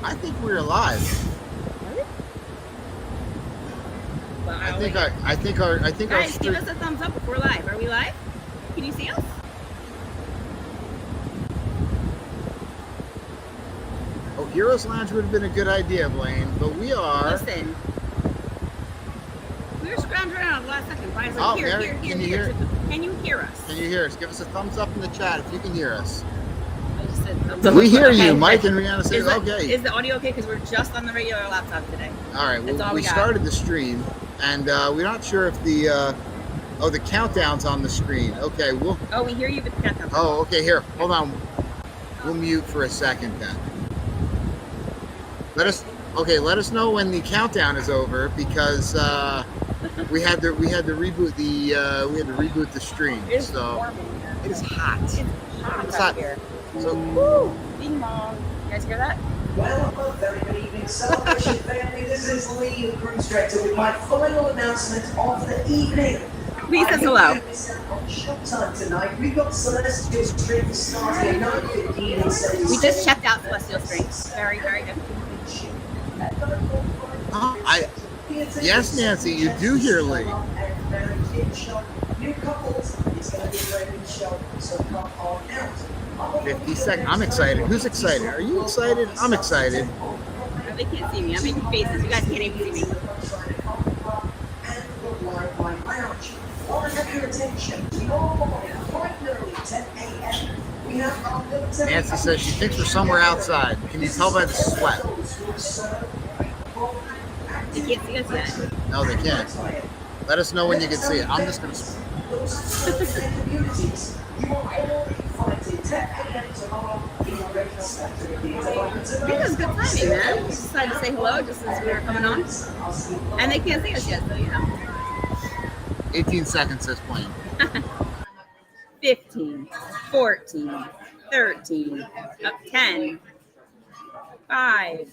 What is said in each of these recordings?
I think we're live. Well, I think our guys, give us a thumbs up if we're live. Are we live? Can you see us? Oh, Heroes Lounge would have been a good idea, Blaine, but we are. Listen, we were scrounging around last second. Brian's like, Oh, here. can you hear? Can you hear us? Can you hear us? Give us a thumbs up in the chat if you can hear us. I just said thumbs up. We hear Okay, you, Mike and Rihanna says okay. Is the audio okay? Because we're just on the regular laptop today. All right, That's well, all we we got. started the stream, and we're not sure if the countdown's on the screen. Okay, we'll. Oh, we hear you with the countdown. Oh, okay. Here, hold on. We'll mute for a second then. Let us know when the countdown is over because we had to reboot the stream. It's so warm in here. it is hot. It's hot here. So woo, ding dong. You guys hear that? Well, very good evening, Celebration family. This is Lee, the cruise director, with my final announcement of the evening. Please says hello. On Showtime tonight, we've got Celestial Stream starting at 9:15 and 7. We just checked out Celestial Stream. Very, very good. Yes, Nancy, you do hear Lee. New couples, it's going to be a great show, so come on out. 50 seconds. I'm excited. Who's excited? Are you excited? I'm excited. They can't see me. I'm making faces. You guys can't even see me. Nancy says she thinks we're somewhere outside. Can you tell by the sweat? They can't see us yet. No, they can't. Let us know when you can see it. I'm just going to. I think it was good timing, man. We decided to say hello just as we were coming on. And they can't see us yet, so you know. 18 seconds says playing. 15, 14, 13, 10, 5.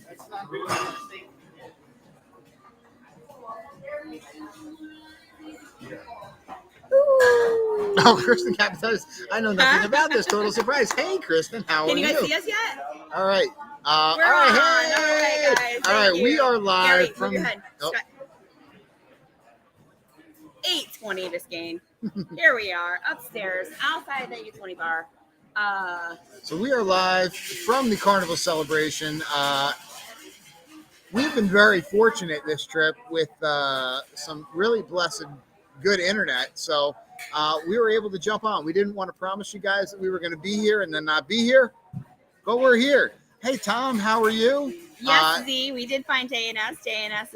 Oh, Kristen Capitalis. I know nothing about this. Total surprise. Hey, Kristen, how are you? Can you guys see us yet? All right. All We're right. on. Hey. All right, guys. All right. Thank We you. are live Gary, from. move your head. Oh. 8:20 this game. Here we are upstairs outside the 820 bar. So we are live from the Carnival Celebration. We've been very fortunate this trip with some really blessed good internet. So we were able to jump on. We didn't want to promise you guys that we were going to be here and then not be here, but we're here. Hey, Tom, how are you? Yes, Z, we did find JNS. JNS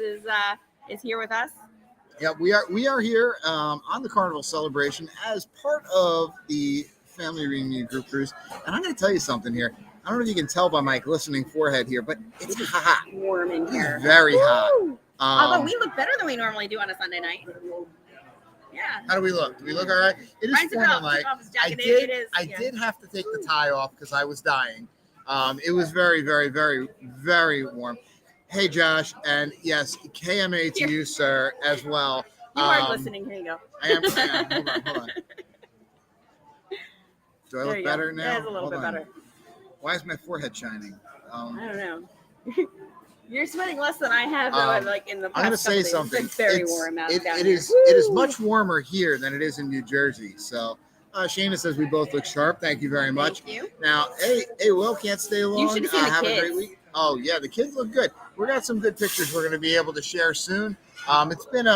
is here with us. Yeah, we are here on the Carnival Celebration as part of the Family Reunion Group Cruise. And I'm going to tell you something here. I don't know if you can tell by my glistening forehead here, but it's hot. Warm in here. It's very hot. Although we look better than we normally do on a Sunday night. Yeah. How do we look? Do we look all right? It is formal night. I did have to take the tie off because I was dying. It was very, very, very, very warm. Hey, Josh, and yes, KMA to you, sir, as well. You are listening. Here you go. I am. Hold on. Do I look better now? Yeah, it's a little bit better. Why is my forehead shining? I don't know. You're sweating less than I have, though, like in the past. I'm going to say something. It's been very warm out down it here. is much warmer here than it is in New Jersey. So, Shayna says we both look sharp. Thank you very much. Thank you. Now, hey, Will, can't stay long. You should have seen the have kids. a great week. Oh, yeah, the kids look good. We got some good pictures we're going to be able to share soon. It's been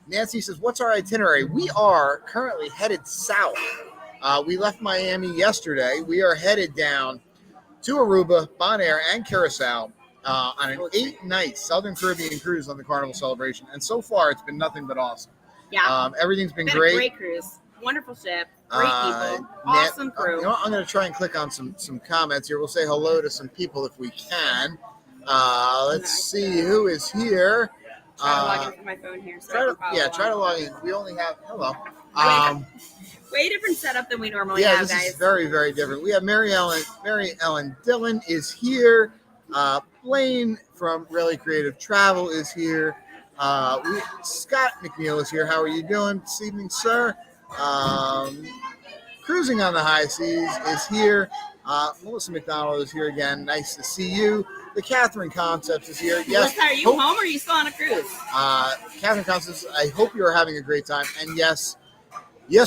Nancy says, what's our itinerary? We are currently headed south. We left Miami yesterday. We are headed down to Aruba, Bonaire, and Curacao on an 8-night Southern Caribbean cruise on the Carnival Celebration. And so far, it's been nothing but awesome. Yeah. Everything's been It's great. a great cruise. Wonderful ship. Great people. Awesome crew. You know what? I'm going to try and click on some comments here. We'll say hello to some people if we can. Let's see who is here. Try to log in from my phone here. So Try to log in. We only have hello. Way different setup than we normally Yeah, have, this guys. is very, very different. We have Mary Ellen Dillon is here. Blaine from Really Creative Travel is here. Scott McNeil is here. How are you doing this evening, sir? Cruising on the High Seas is here. Melissa McDonald is here again. Nice to see you. The Catherine Concepts is here. Yes. Melissa, are you home or are you still on a cruise? Catherine Concepts, I hope you are having a great time. And yes,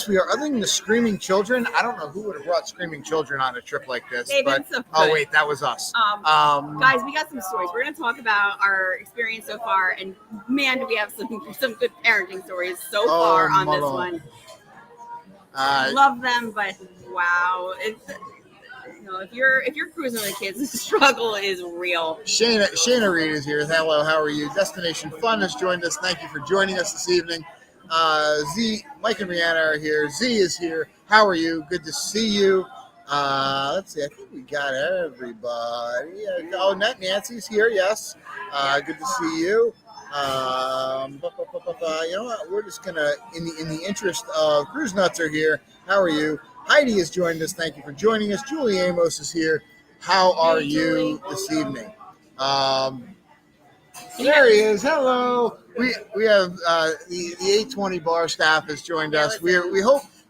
we are. Other than the screaming children, I don't know who would have brought screaming children on a trip like this. They've but been so oh good. wait, that was us. Guys, we got some stories. We're going to talk about our experience so far, and man, do we have some good parenting stories so far on this one. Love them, but wow, if you're cruising with kids, the struggle is real. Shayna Reed is here. Hello, how are you? Destination Fun has joined us. Thank you for joining us this evening. Z, Mike and Rihanna are here. Z is here. How are you? Good to see you. Let's see. I think we got everybody. Oh, Nancy's here. Yes. Good to see you. You know what? We're just gonna, in the interest of Cruise Nuts are here. How are you? Heidi has joined us. Thank you for joining us. Julie Amos is here. How are you this evening? There he is. Hello. We have the 820 bar staff has joined us. We're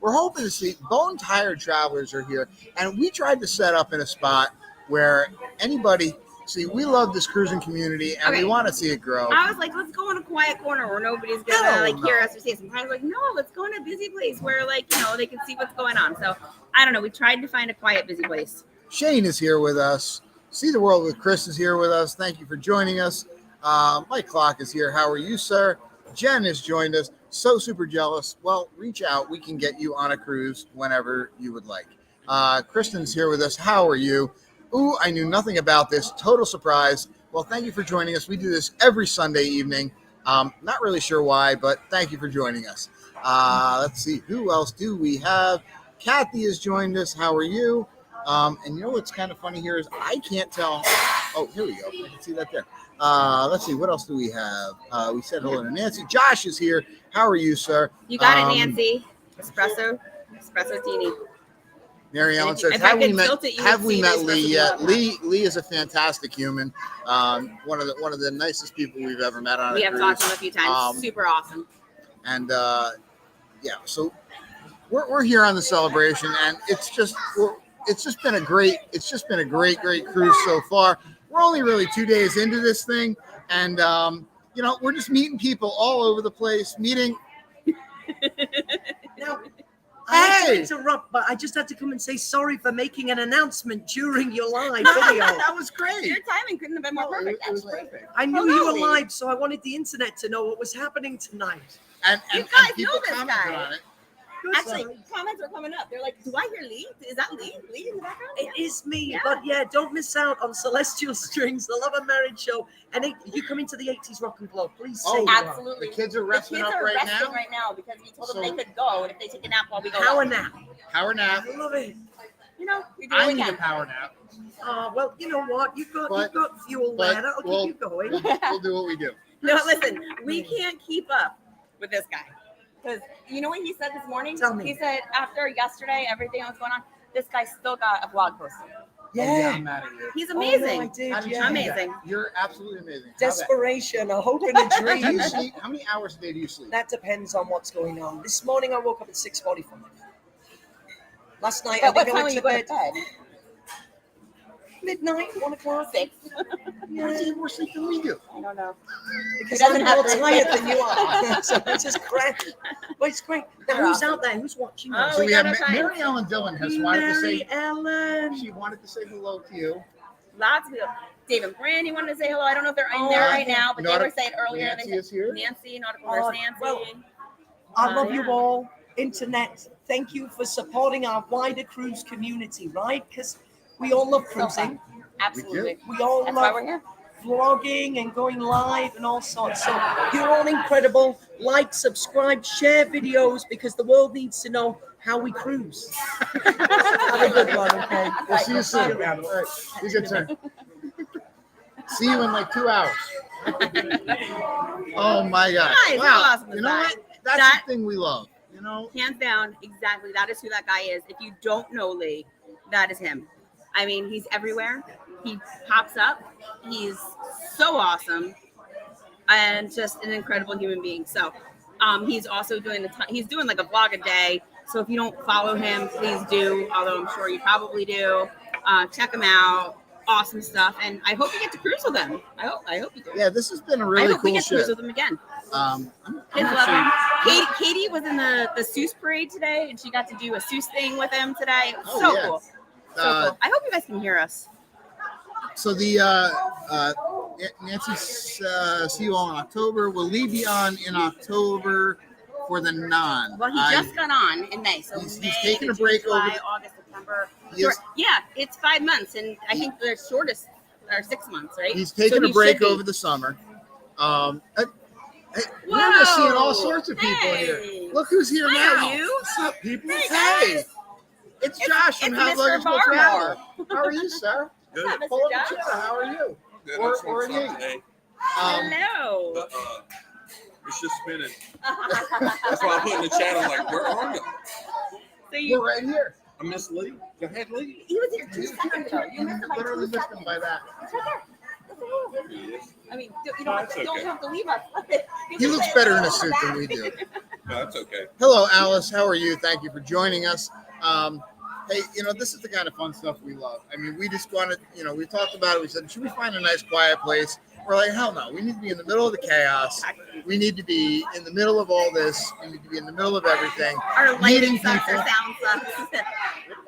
hoping to see Bone Tired Travelers are here, and we tried to set up in a spot where anybody. See, we love this cruising community, and we want to see it grow. I was like, let's go in a quiet corner where nobody's gonna hear us or say something. I was like, no, let's go in a busy place where they can see what's going on. So I don't know. We tried to find a quiet, busy place. Shane is here with us. See the World with Chris is here with us. Thank you for joining us. Mike Clock is here. How are you, sir? Jen has joined us. So super jealous. Well, reach out. We can get you on a cruise whenever you would like. Kristen's here with us. How are you? Ooh, I knew nothing about this. Total surprise. Well, thank you for joining us. We do this every Sunday evening. Not really sure why, but thank you for joining us. Let's see. Who else do we have? Kathy has joined us. How are you? And you know what's kind of funny here is I can't tell. Oh, here we go. I can see that there. Let's see. What else do we have? We said hello to Nancy. Josh is here. How are you, sir? You got it, Nancy. Espresso teeny. Mary Ellen says, have we met Lee yet? Lee is a fantastic human. One of the nicest people we've ever met on a cruise. We have talked to him a few times. Super awesome. And so we're here on the celebration, and it's just been a great cruise so far. We're only really 2 days into this thing, and we're just meeting people all over the place. Now, I hate to interrupt, but I just had to come and say sorry for making an announcement during your live video. That was great. Your timing couldn't have been more perfect. It was perfect. I knew you were live, so I wanted the internet to know what was happening tonight. And you guys people know this commented guy. on it. Actually, comments are coming up. They're like, do I hear Lee? Is that Lee? Lee in the background? It is me, Yeah. but don't miss out on Celestial Strings, the Love and Marriage show. And you come into the 80s rock and blow, please say you are. Absolutely. The kids are resting up right now. right now because we told them they could go, and if they take a nap while we go. Power nap. Power nap. I love it. We do what I we need a can. power nap. Well, you know what? You've got fuel there. That'll keep you going. We'll do what we do. No, listen, we can't keep up with this guy. Because you know what he said this morning? Tell me. He said after yesterday, everything that was going on, this guy still got a blog post. Yeah. I'm mad at you. He's amazing. I did, How did you yeah. do that? Amazing. You're absolutely amazing. Desperation, a hope and a Do you dream. sleep? How many hours a day do you sleep? That depends on what's going on. This morning I woke up at 6:45. Last night But I what think time I will went you to go to bed bed? midnight, 1 o'clock. 6. How do you get more sleep than we do? I don't know. Because doesn't I'm have more to. tired than you are. So it's just crap. But it's great. Now You're who's awesome. out there? Who's watching Oh, us? So we we have got our time. Mary Ellen Dillon has wanted to Mary say Ellen. she wanted to say hello to you. Lots of people. Dave and Brandy wanted to say hello. I don't know if they're in Oh, there I right now, but they were saying earlier. Nancy They is here. Nancy, Nautical Nurse Nancy. well, I love you Yeah. all. Internet, thank you for supporting our wider cruise community, right? Because we all love cruising. Absolutely. We all That's why love we're here. vlogging and going live and all sorts. So you're all incredible. Like, subscribe, share videos because the world needs to know how we cruise. Have a good one, okay? We'll see you soon. All right. You good, sir. See you in like 2 hours. Oh my God! Nice. Wow. How awesome is You know that? what? That's That- the thing we love. You know. Hands down, exactly. That is who that guy is. If you don't know Lee, that is him. I mean, he's everywhere. He pops up. He's so awesome and just an incredible human being. So he's also doing he's doing like a vlog a day. So if you don't follow him, please do. Although I'm sure you probably do. Check them out. Awesome stuff, and I hope you get to cruise with them. I hope you do. Yeah, this has been a I really hope we cool get to cruise ship. with them again. I'm Kids love actually- them. Katie was in the Seuss parade today, and she got to do a Seuss thing with him today. Oh, So yeah. cool. So cool. I hope you guys can hear us. So the Nancy, see you all in October. Will Lee be on in October for the non? Well, he just got on in May, so He's May, taking a June, break July, over the- August, September. He is- Yeah, it's 5 months, and I think the shortest are 6 months, right? He's taking So a he break should be. over the summer. Hey, we're Whoa! just seeing all sorts of people Hey! here. Look who's here I now. know you. What's up, people? Hey, Hey, guys. it's Josh from it's Have Mr. Luggage Will Barmore. Travel. How are you, sir? Good. What's up, Pull Mr. up a Josh? chair. How are you? Good. Or- That's or what's an up eight. today. Hello. But, it's just spinning. That's why I put in the chat. I'm like, where are you? So We're you, right here. I miss Lee. Go ahead, Lee. he was here 2 seconds ago. You missed him by Literally 2 missed seconds. him by that. It's right there. It's right There he is. I mean, you don't, That's don't okay. have to leave us. He looks better in a suit than we do. No, that's okay. Hello, Alice. How are you? Thank you for joining us. Hey, this is the kind of fun stuff we love. I mean, we just wanted, we talked about it. We said, should we find a nice, quiet place? We're like, hell no. We need to be in the middle of the chaos. We need to be in the middle of all this. We need to be in the middle of everything. Our lighting Meeting sucks. Our people. sound sucks.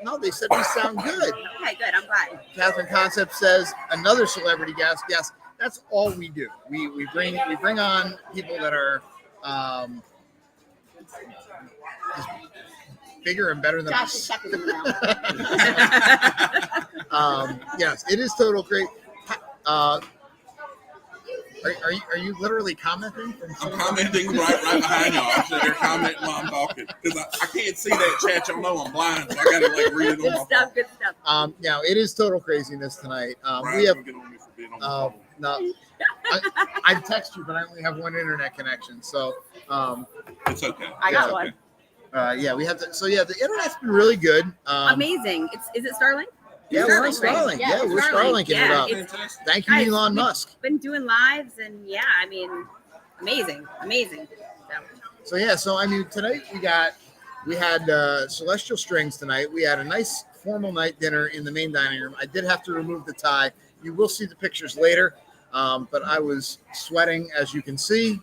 No, they said we sound good. Okay, good. I'm glad. Catherine Concept says another celebrity guest. Yes, that's all we do. We bring on people that are just bigger and better than Josh is us. checking them out. Yes, it is total great. Are you literally commenting? I'm commenting right behind y'all. I'm sitting there commenting while I'm talking because I can't see that chat. Y'all know I'm blind, so I got to read it on Good my phone. stuff. Good stuff. Yeah, it is total craziness tonight. Brian's We have gonna get on me for being on the phone. no. I text you, but I only have one internet connection, so It's okay. I got It's one. okay. yeah, we have to. So yeah, the internet's been really good. Amazing. Is it Starlink? Yeah, we're on Starlink, right? Starlink. Yeah, we're Starlink. Starlinking it Yeah, up. it's Fantastic. Thank you, Guys, Elon we- Musk. been doing lives, and yeah, I mean, amazing. So I mean, tonight we had Celestial Strings tonight. We had a nice formal night dinner in the main dining room. I did have to remove the tie. You will see the pictures later, but I was sweating, as you can see.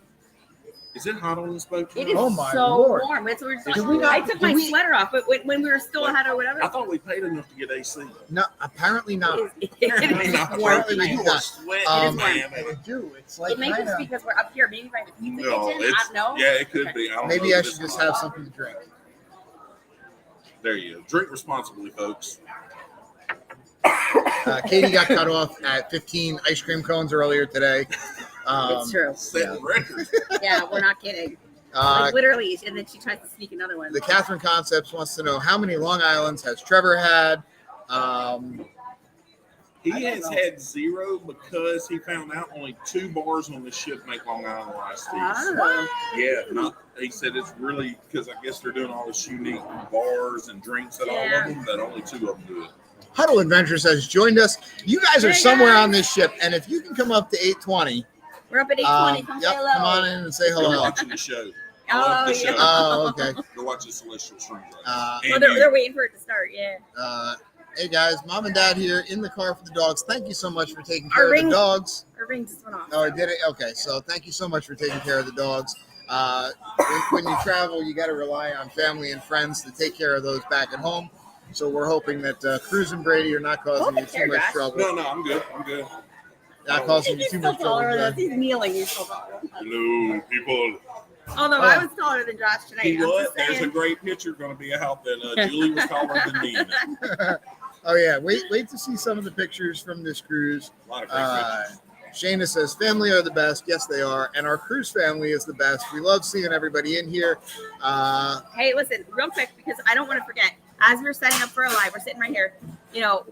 Is it hot on this boat? It is Oh my so Lord. warm. That's what we're Did talking we about. not- I took did my we- sweater off, but when we were still ahead or whatever. I thought we paid enough to get AC. No, apparently not. It is warm Apparently tonight. not. You are sweating, Um, man. I do. It's like It may just kinda- be because we're up here, maybe right in the pizza No, kitchen. it's No. yeah, it could be. I don't maybe know I if should it's just hot. have something to drink. There you go. Drink responsibly, folks. Katie got cut off at 15 ice cream cones earlier today. It's true. Setting records. Yeah, we're not kidding. Uh, Like literally, and then she tries to sneak another one. the Catherine Concepts wants to know how many Long Islands has Trevor had. He has had 0 because he found out only 2 bars on the ship make Long Island iced teas. Ah. Yeah, he said it's really because I guess they're doing all this unique bars and drinks at all Yeah. of them that only 2 of them do it. Huddle Adventures has joined us. You guys are Hey, somewhere guys. on this ship, and if you can come up to 820, We're up at 8:20. Come say yep, hello. come on in and say They're hello. watching the show. I Oh, love the yeah. show. Oh, okay. They're watching Celestial Strings. Uh, Well, And they're waiting for it to start. Yeah. Hey guys, Mom and Dad here in the car for the dogs. Thank you so much for taking Our care of ring- the dogs. Our ring just went off. Oh, I did it. Okay, so thank you so much for taking care of the dogs. When you travel, you got to rely on family and friends to take care of those back at home. So we're hoping that Cruz and Brady are not causing you too much trouble. no, I'm good. I'm good. Not causing you He's too still much trouble. taller than us. Brad. He's kneeling. He's still taller. Hello, people. Although I was taller than Josh tonight. He I'm was. just There's a saying. great picture going to be out that Julie was taller than me. A Oh yeah, wait to see some of the pictures from this cruise. lot of great pictures. Shayna says family are the best. Yes, they are, and our cruise family is the best. We love seeing everybody in here. Hey, listen, real quick, because I don't want to forget. As we're setting up for a live, we're sitting right here.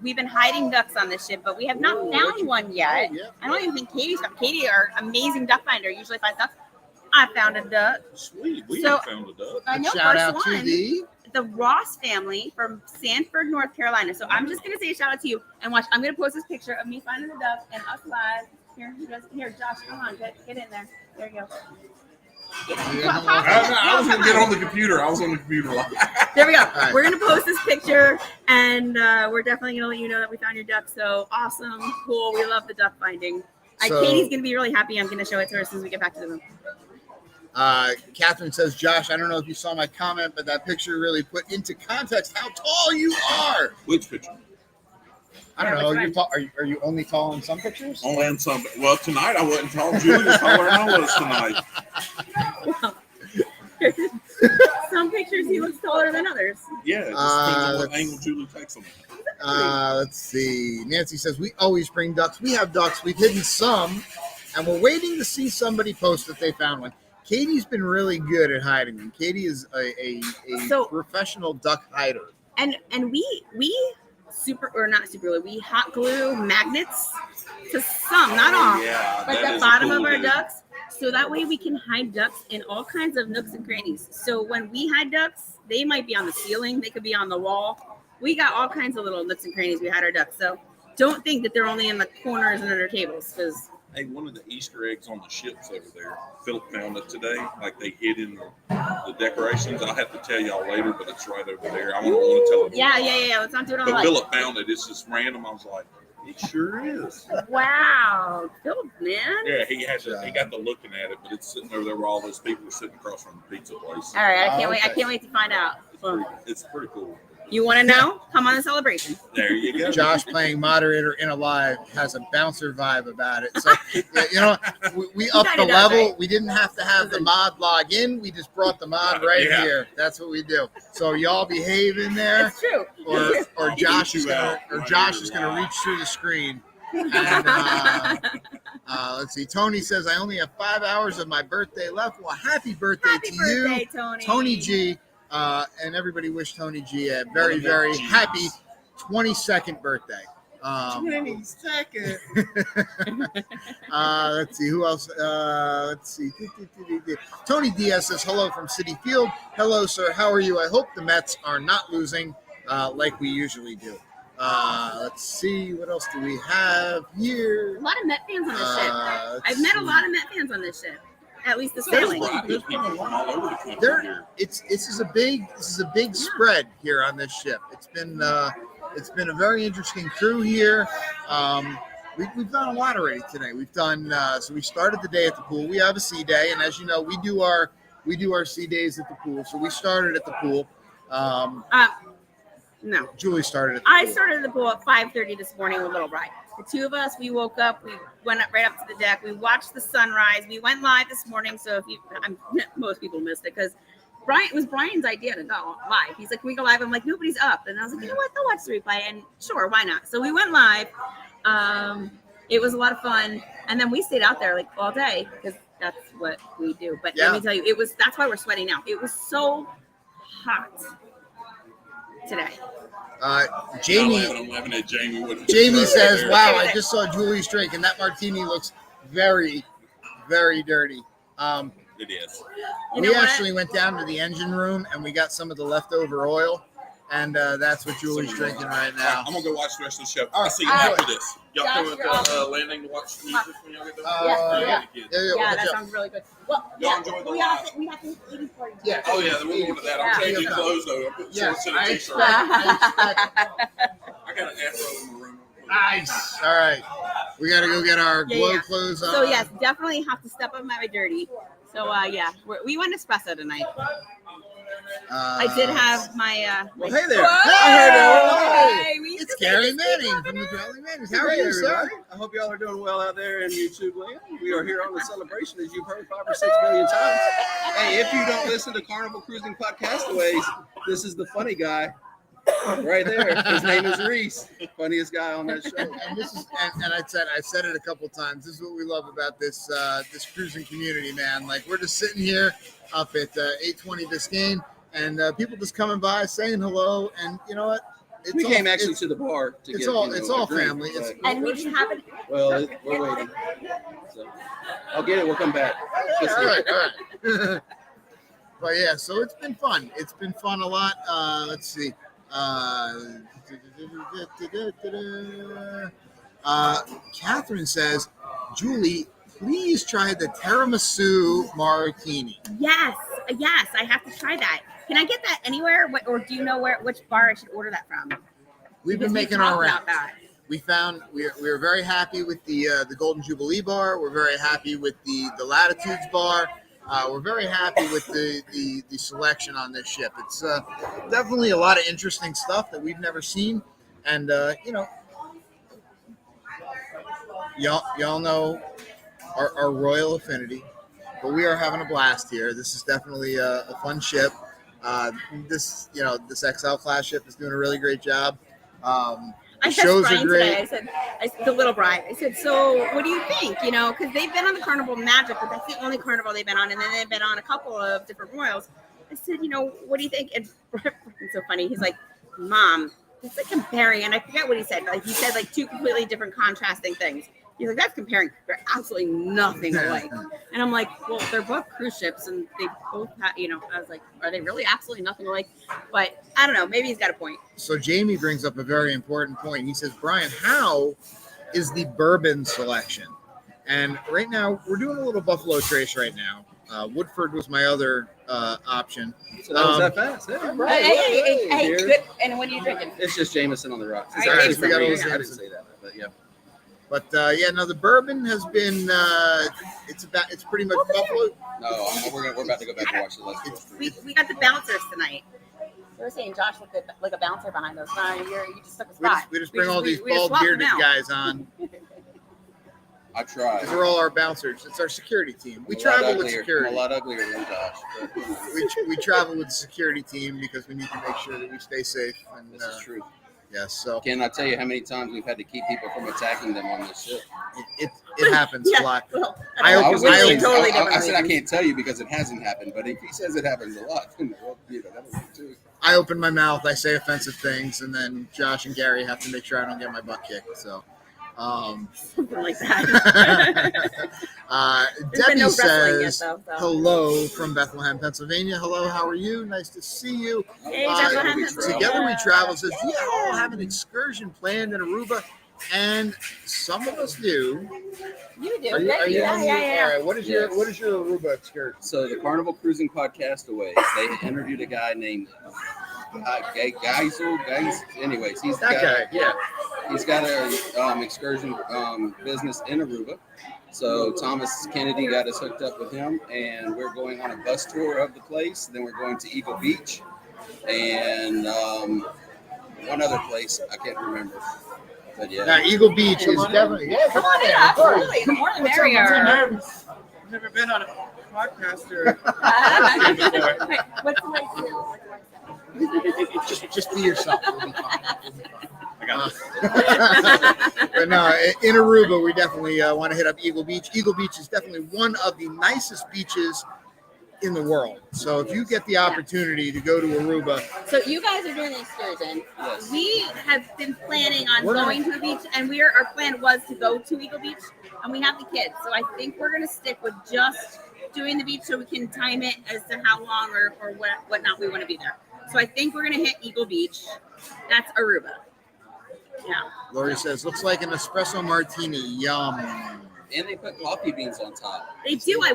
We've been hiding ducks on this ship, but we have not found one yet. Oh, yeah. I don't even think Katie's found. Katie, our amazing duck finder, usually finds ducks. I found a duck. Sweet. We So- ain't found a duck. I know, Shout first out one. to The Ross family from Sanford, North Carolina. So I'm just gonna say a shout out to you and watch. I'm gonna post this picture of me finding the duck and us live. Here, Josh, come on, get in there. There you go. I was going to get on the computer. I was on the computer live. There we go. right. We're gonna post this picture, and we're definitely gonna let you know that we found your duck. So awesome, cool. We love the duck finding. So- Katie's gonna be really happy. I'm gonna show it to her as soon as we get back to the room. Catherine says, Josh, I don't know if you saw my comment, but that picture really put into context how tall you are. Which picture? I don't Yeah, know. which You're one? tall. Are you only tall in some pictures? Only in some. Well, tonight I wasn't tall. Julie was taller than I was tonight. Some pictures he looks taller than others. Yeah, it just depends on what that's- angle Julie takes them. Let's see. Nancy says, we always bring ducks. We have ducks. We've hidden some, and we're waiting to see somebody post that they found one. Katie's been really good at hiding them. Katie is a So- professional duck hider. And we we hot glue magnets to some, not all, Yeah, but that the is a bottom cool of our idea. ducks. So that way we can hide ducks in all kinds of nooks and crannies. So when we hide ducks, they might be on the ceiling, they could be on the wall. We got all kinds of little nooks and crannies we hide our ducks. So don't think that they're only in the corners and under tables, because Hey, one of the Easter eggs on the ships over there, Philip found it today. Like they hid in the decorations. I'll have to tell y'all later, but it's right over there. I want to tell it. yeah. Let's not do it on But live. Philip found it. It's just random. I was like, it sure is. Wow, Philip, man. Yeah, he got the looking at it, but it's sitting over there where all those people are sitting across from the pizza place. All right, I can't Oh, wait. I okay. can't wait to find out. It's pretty cool. You want to know? Come on the celebration. There you go. Josh playing moderator in a live has a bouncer vibe about it. So, yeah, you know, we upped the kinda does, level. right? We didn't have to have the mod log in. We just brought the mod right Yeah. here. That's what we do. So y'all behave in there, It's true. or I'll Josh beat is you gonna, out or right Josh here is gonna live. reach through the screen. And let's see. Tony says I only have 5 hours of my birthday left. Well, happy birthday Happy to birthday, you, Tony. Tony G. And everybody wish Tony G a very, very happy 22nd birthday. 22nd. Let's see who else. Let's see. Tony Diaz says hello from City Field. Hello, sir. How are you? I hope the Mets are not losing like we usually do. Let's see. What else do we have here? A lot of Met fans on this ship. Let's I've met a see. lot of Met fans on this ship. At least the There's sailing. people from all over the country There, here. this is a big spread here on this ship. It's been a very interesting crew here. We've done a lot already today. We've done so we started the day at the pool. We have a sea day, and as you know, we do our sea days at the pool. So we started at the pool. No. Julie started at the I pool. started at the pool at 5:30 this morning with Little Bride. The two of us, we woke up, we went up right up to the deck, we watched the sunrise. We went live this morning, so if most people missed it because it was Brian's idea to go live. He's like, "Can we go live?" I'm like, "Nobody's up," and I was like, "You know what? They'll watch the replay." And sure, why not? So we went live. It was a lot of fun, and then we stayed out there like all day because that's what we do. But Yeah. let me tell you, that's why we're sweating now. It was so hot today. Jamie. I'm laughing at Jamie. Jamie says, There. "Wow, I just saw Julie's drink, and that martini looks very, very dirty." It is. You know We what? actually went down to the engine room and we got some of the leftover oil, and that's what Julie's drinking right now. I'm gonna go watch the rest of the show. All right. I'll see you All right. after this. Y'all Josh, coming you're to awesome. landing to watch the music when y'all get done? Yeah. All right, kids. Yeah, Yeah, we'll that get sounds really good. Well, Y'all yeah, enjoy the we live. have to eat before you. Yeah. Oh yeah, then we'll go to that. I'm Yeah. changing Yeah. clothes though. I'm putting Yes, shorts and a I t-shirt. expect. I got an afro in my room. Nice. All right, we got to go get our Yeah, glow yeah. clothes on. So yes, definitely have to step up my dirty. So yeah, we went espresso tonight. I did have my. Well, hey there. Whoa! Hey, We used it's to say Gary this Manning from the Jolly Mannings. How are Hey, you, sir? everybody. I hope y'all are doing well out there in YouTube land. We are here on the celebration, as you've heard 5 or 6 million times. Hey, if you don't listen to Carnival Cruising Podcastaways, this is the funny guy right there. His name is Reese, funniest guy on that show. And this is, and I said it a couple times. This is what we love about this this cruising community, man. Like we're just sitting here up at 820 Biscayne, and people just coming by saying hello. And you know what? We came actually to the bar to it's get all- you know, it's all a drink, family. It's- but- And we didn't have it. well, we're waiting. So, I'll get it. We'll come back. Just all right. But yeah, so it's been fun. It's been fun a lot. Let's see. Catherine says, Julie, please try the tiramisu martini. Yes, I have to try that. Can I get that anywhere, or do you know which bar I should order that from? We've Because been we making our talked rounds. about that. We're very happy with the Golden Jubilee bar. We're very happy with the Latitudes bar. We're very happy with the selection on this ship. It's definitely a lot of interesting stuff that we've never seen, and y'all know our royal affinity, but we are having a blast here. This is definitely a fun ship. This XL class ship is doing a really great job. I said Brian today. I said the little Brian. I said, so what do you think? Because they've been on the Carnival Magic, but that's the only Carnival they've been on, and then they've been on a couple of different Royals. I said, what do you think? And it's so funny. He's like, Mom, it's like comparing, and I forget what he said. Like he said, like two completely different contrasting things. He's like, that's comparing. They're absolutely nothing alike. And I'm like, well, they're both cruise ships, and they both have, I was like, are they really absolutely nothing alike? But I don't know. Maybe he's got a point. So Jamie brings up a very important point. He says, Brian, how is the bourbon selection? And right now, we're doing a little Buffalo Trace right now. Woodford was my other option. So that was that fast. Yeah, right. Hey, good. And what are you drinking? It's just Jameson on the rocks. It's All right, actually we got from a me. little I didn't Jameson. say that, but yeah. But the bourbon has been it's pretty much Buffalo. No, we're about to go back and watch the last two. We got the bouncers tonight. They were saying Josh looked like a bouncer behind us. No, you just took a spot. We just bring all these bald bearded guys on. I tried. These are all our bouncers. It's our security team. We travel with security. I'm a lot uglier than Josh. But, we travel with the security team because we need to make sure that we stay safe. And this is true. Yes. So can I tell you how many times we've had to keep people from attacking them on this ship? it happens a lot. Well, I said I can't tell you because it hasn't happened, but if he says it happens a lot, then that'll be too. I open my mouth, I say offensive things, and then Josh and Gary have to make sure I don't get my butt kicked. So, something like that. Debbie no says, yet, though. hello from Bethlehem, Pennsylvania. Hello, how are you? Nice to see you. Hey, Bethlehem, Together We Travel says, do you all have an excursion planned in Aruba? And some of us do. You do. Are you Yeah. All right. What is your Aruba excursion? So the Carnival Cruising Podcast Aways, they interviewed a guy named Geisel. Anyways, he's That guy. Yeah. He's got a excursion business in Aruba. So Thomas Kennedy got us hooked up with him, and we're going on a bus tour of the place. Then we're going to Eagle Beach, and one other place I can't remember. But yeah. Now, Eagle Beach is definitely. Yeah, Come on in, absolutely. The more the merrier. I've never been on a podcast or What's the way Just be yourself. We'll be fine. I got But no, in Aruba, we definitely want to hit up Eagle Beach. Eagle Beach is definitely one of the nicest beaches in the world. So if you get the opportunity to go to Aruba, So you guys are doing the excursion. Yes. We have been planning on going to the beach, and our plan was to go to Eagle Beach, and we have the kids. So I think we're going to stick with just doing the beach so we can time it as to how long or whatnot we want to be there. So I think we're going to hit Eagle Beach. That's Aruba. Yeah. Lori says, looks like an espresso martini. Yum. And they put coffee beans on top. They do. I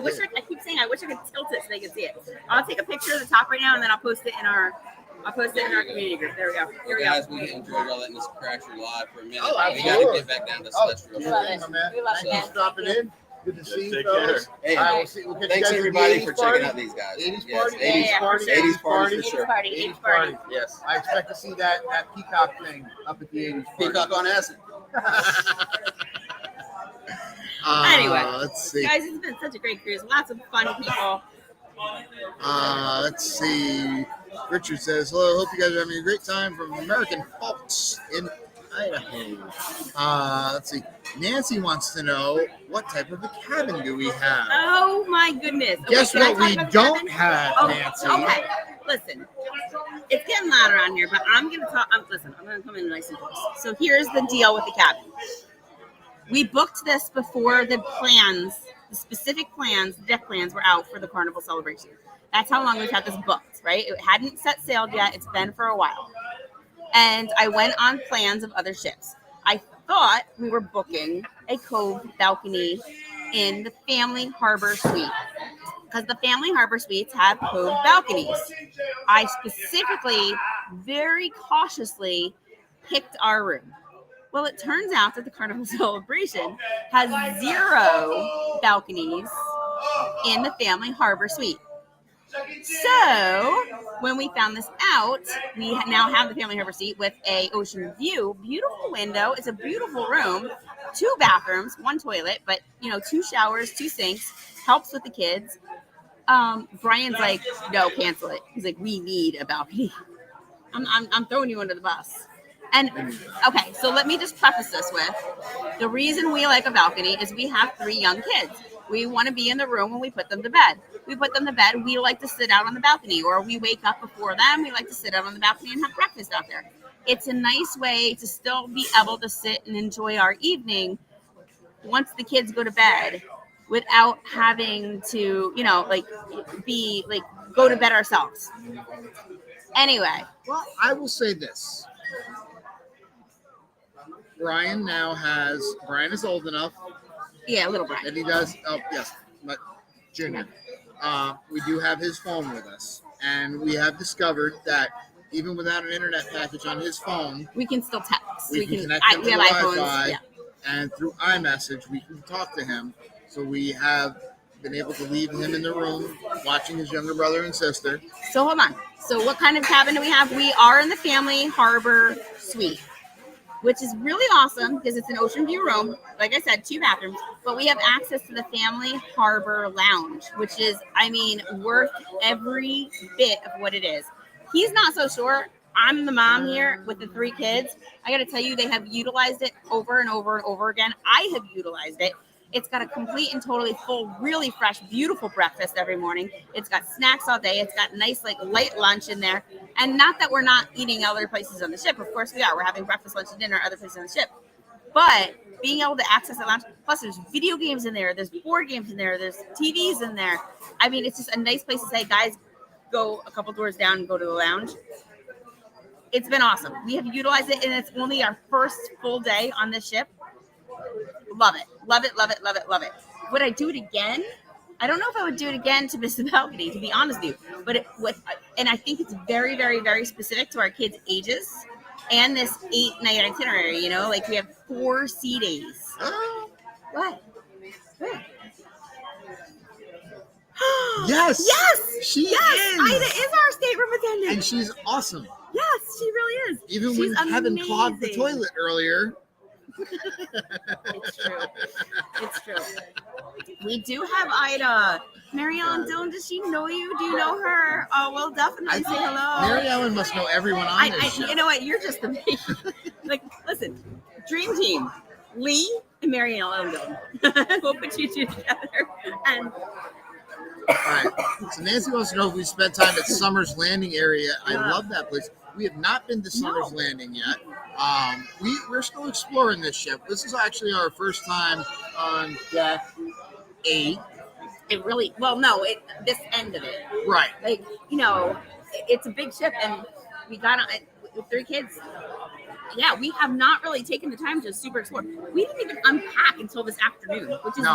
keep saying I wish I could tilt it so they could see it. I'll take a picture of the top right now, and then I'll post it in our community group. There we go. Here we go. Guys, we enjoyed y'all letting us crash your live for a minute. Oh, We got to get back down to celestial. We love it. My man. We love Thanks it. for dropping in. Good to see you, Take fellas. Hey, All right, we'll see. We'll catch you thanks guys at the everybody 80s for party. checking out these guys. 80s Yes, party? 80s Yeah, party. for sure. 80s party for 80s sure. party. 80s party. Yes. I expect to see that peacock thing up at the 80s party. Peacock on acid. Anyway, let's see. Guys, it's been such a great cruise. Lots of fun people. Let's see. Richard says, hello, hope you guys are having a great time from American Folks in Idaho. Let's see. Nancy wants to know, what type of a cabin do we have? Oh my goodness. Okay, Guess can I what talk we about the don't cabin? have, Oh, Nancy. Okay, listen. It's getting loud around here, but I'm gonna talk. Listen, I'm gonna come in nice and close. So here's the deal with the cabin. We booked this before the specific plans, deck plans were out for the Carnival Celebration. That's how long we've had this booked, right? It hadn't set sailed yet. It's been for a while. And I went on plans of other ships. I thought we were booking a cove balcony in the Family Harbor Suite. Because the Family Harbor Suites have cove balconies. I specifically, very cautiously picked our room. Well, it turns out that the Carnival Celebration has 0 balconies in the Family Harbor Suite. So when we found this out, we now have the Family Harbor Suite with a ocean view, beautiful window. It's a beautiful room, 2 bathrooms, 1 toilet, but 2 showers, 2 sinks, helps with the kids. Brian's like, no, cancel it. He's like, we need a balcony. I'm throwing you under the bus. And okay, so let me just preface this with the reason we like a balcony is we have 3 young kids. We want to be in the room when we put them to bed. We put them to bed. We like to sit out on the balcony, or we wake up before them. We like to sit out on the balcony and have breakfast out there. It's a nice way to still be able to sit and enjoy our evening once the kids go to bed, without having to, go to bed ourselves. Anyway. Well, I will say this. Brian is old enough. Yeah, little Brian. And he does, but Junior. We do have his phone with us. And we have discovered that even without an internet package on his phone, we can still text. We can connect him to the Wi-Fi. Yeah. And through iMessage, we can talk to him. So we have been able to leave him in the room watching his younger brother and sister. So hold on. So what kind of cabin do we have? We are in the Family Harbor Suite, which is really awesome because it's an ocean view room. Like I said, 2 bathrooms, but we have access to the Family Harbor Lounge, which is, worth every bit of what it is. He's not so sure. I'm the mom here with the 3 kids. I got to tell you, they have utilized it over and over and over again. I have utilized it. It's got a complete and totally full, really fresh, beautiful breakfast every morning. It's got snacks all day. It's got nice, light lunch in there. And not that we're not eating other places on the ship. Of course we are. We're having breakfast, lunch, and dinner other places on the ship. But being able to access the lounge, plus there's video games in there. There's board games in there. There's TVs in there. It's just a nice place to say, guys, go a couple doors down and go to the lounge. It's been awesome. We have utilized it, and it's only our first full day on this ship. Love it. Love it, love it, love it, love it. Would I do it again? I don't know if I would do it again to miss the balcony, to be honest with you. But and I think it's very, very, very specific to our kids' ages and this 8-night itinerary. We have 4 sea days. What? Yes. She is. Ida is our stateroom attendant. And she's awesome. Yes, she really is. Even when Kevin clogged the toilet earlier. It's true. It's true. We do have Ida. Mary Ellen Dillon, does she know you? Do you know her? Oh, well, definitely say hello. Mary Ellen must know everyone on this show. You know what? You're just amazing. Listen, dream team. Lee and Mary Ellen Dillon. We'll put you 2 together. And all right. So Nancy wants to know if we spent time at Summer's Landing area. I love that place. We have not been to Summer's Landing yet. We're still exploring this ship. This is actually our first time on deck 8. It really, this end of it. Right. It's a big ship, and we got on with 3 kids. Yeah, we have not really taken the time to super explore. We didn't even unpack until this afternoon, which is